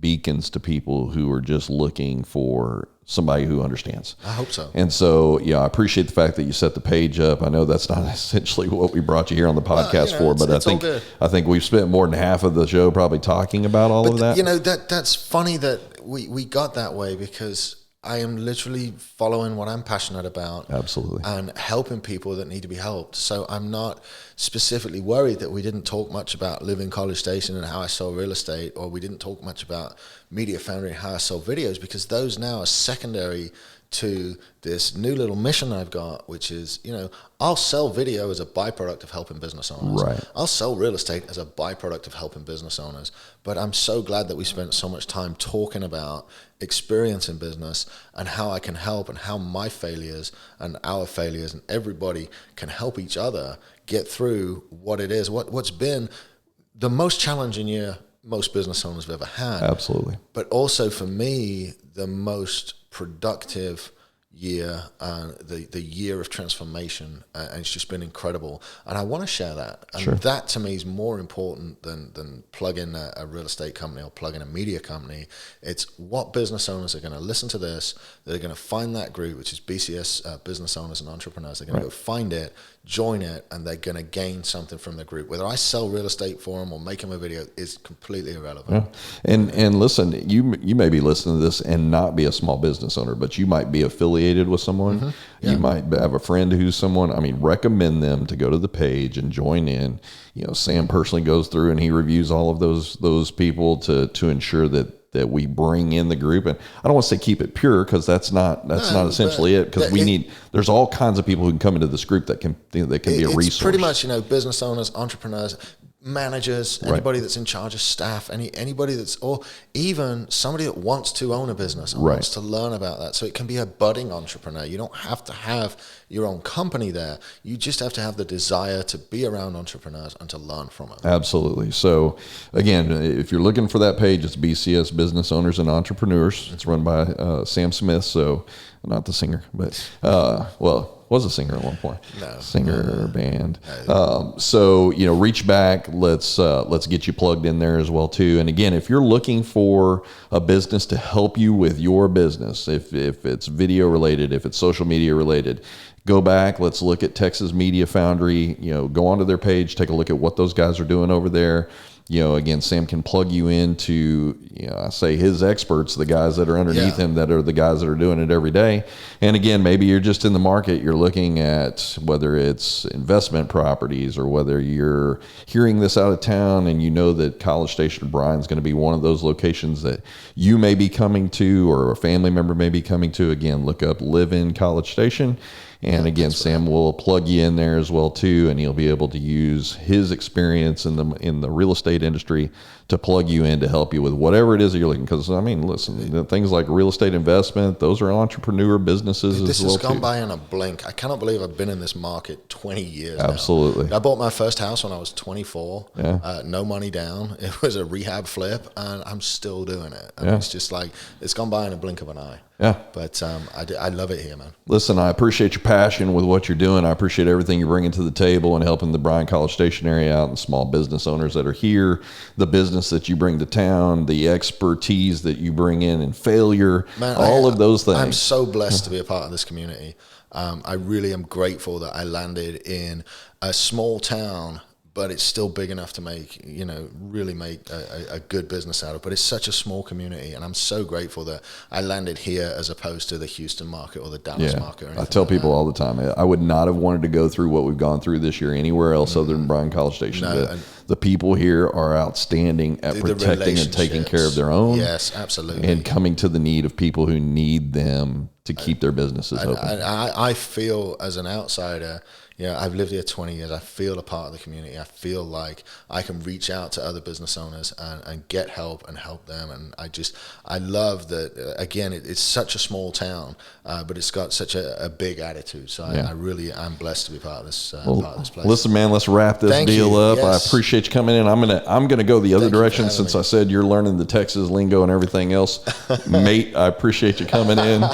beacons to people who are just looking for somebody who understands. I hope so. And so, I appreciate the fact that you set the page up. I know that's not essentially what we brought you here on the podcast for, but I think we've spent more than half of the show probably talking about all of that. That's funny that we got that way, because I am literally following what I'm passionate about. Absolutely. And helping people that need to be helped. So I'm not specifically worried that we didn't talk much about living College Station and how I sell real estate, or we didn't talk much about Media Foundry and how I sell videos, because those now are secondary to this new little mission I've got, which is, I'll sell video as a byproduct of helping business owners. Right. I'll sell real estate as a byproduct of helping business owners. But I'm so glad that we spent so much time talking about experience in business and how I can help, and how my failures and our failures and everybody can help each other get through what it is, what's been the most challenging year most business owners have ever had. Absolutely. But also for me, the most productive year, the year of transformation, and it's just been incredible. And I want to share that. And Sure. that to me is more important than plugging a real estate company or plugging a media company. It's what business owners are going to listen to this. They're going to find that group, which is BCS Business Owners and Entrepreneurs. They're going to go find it, join it, and they're going to gain something from the group. Whether I sell real estate for them or make them a video is completely irrelevant. Yeah. And listen, you may be listening to this and not be a small business owner, but you might be affiliated with someone. Mm-hmm. Yeah. You might have a friend who's someone. I mean, recommend them to go to the page and join in. Sam personally goes through and he reviews all of those people to ensure that we bring in the group. And I don't want to say keep it pure, because that's not essentially it, because there's all kinds of people who can come into this group that can be a resource. It's pretty much, business owners, entrepreneurs, managers, anybody that's in charge of staff, anybody that's, or even somebody that wants to own a business and wants to learn about that. So it can be a budding entrepreneur. You don't have to have your own company there. You just have to have the desire to be around entrepreneurs and to learn from them. Absolutely. So again, if you're looking for that page, it's BCS Business Owners and Entrepreneurs. It's run by Sam Smith. So not the singer, but was a singer at one point. No. Singer band. So reach back. Let's get you plugged in there as well too. And again, if you're looking for a business to help you with your business, if it's video related, if it's social media related, go back. Let's look at Texas Media Foundry. Go onto their page, take a look at what those guys are doing over there. Again, Sam can plug you into, I say his experts, the guys that are underneath him, that are the guys that are doing it every day. And again, maybe you're just in the market, you're looking at whether it's investment properties, or whether you're hearing this out of town and that College Station Bryan's going to be one of those locations that you may be coming to, or a family member may be coming to. Again, look up Live in College Station. And again, Sam will plug you in there as well too, and he'll be able to use his experience in the real estate industry to plug you in to help you with whatever it is that you're looking. Because listen, things like real estate investment, those are entrepreneur businesses as well. This has gone by in a blink. I cannot believe I've been in this market 20 years. Absolutely. now. I bought my first house when I was 24. No money down. It was a rehab flip, and I'm still doing it. It's just like, it's gone by in a blink of an eye. Yeah. But I love it here, man. Listen, I appreciate your passion with what you're doing. I appreciate everything you're bringing to the table and helping the Bryan College Station area out and small business owners that are here, the business that you bring to town, the expertise that you bring in failure, Man, all of those things. I'm so blessed to be a part of this community. I really am grateful that I landed in a small town, but it's still big enough to make, really make a good business out of. But it's such a small community, and I'm so grateful that I landed here as opposed to the Houston market or the Dallas market. Or anything I tell like people that. all the time, I would not have wanted to go through what we've gone through this year anywhere else other than Bryan College Station. The people here are outstanding at protecting and taking care of their own. Yes, absolutely. And coming to the need of people who need them to keep their businesses open. I feel as an outsider, I've lived here 20 years. I feel a part of the community. I feel like I can reach out to other business owners and get help and help them. And I love that, again, it's such a small town, but it's got such a big attitude. So I'm blessed to be part of this place. Listen, man, let's wrap this deal up. Yes. I appreciate you coming in. I'm gonna go the other direction since I said you're learning the Texas lingo and everything else. Mate, I appreciate you coming in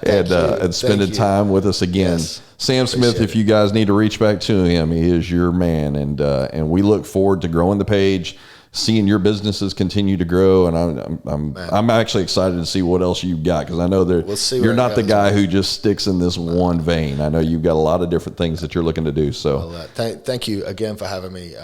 and spending time with us again. Yes. Sam Smith, if you guys need to reach back to him, he is your man, and we look forward to growing the page, seeing your businesses continue to grow, and I'm actually excited to see what else you've got, because I know you're not the guy who just sticks in this one vein. I know you've got a lot of different things that you're looking to do. So, thank you again for having me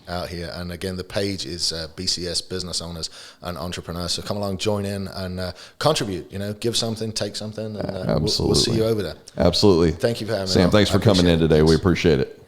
out here. And again, the page is BCS Business Owners and Entrepreneurs. So come along, join in, and contribute. Give something, take something, and we'll see you over there. Absolutely. Thank you for having me. Sam, thanks for coming in today. We appreciate it.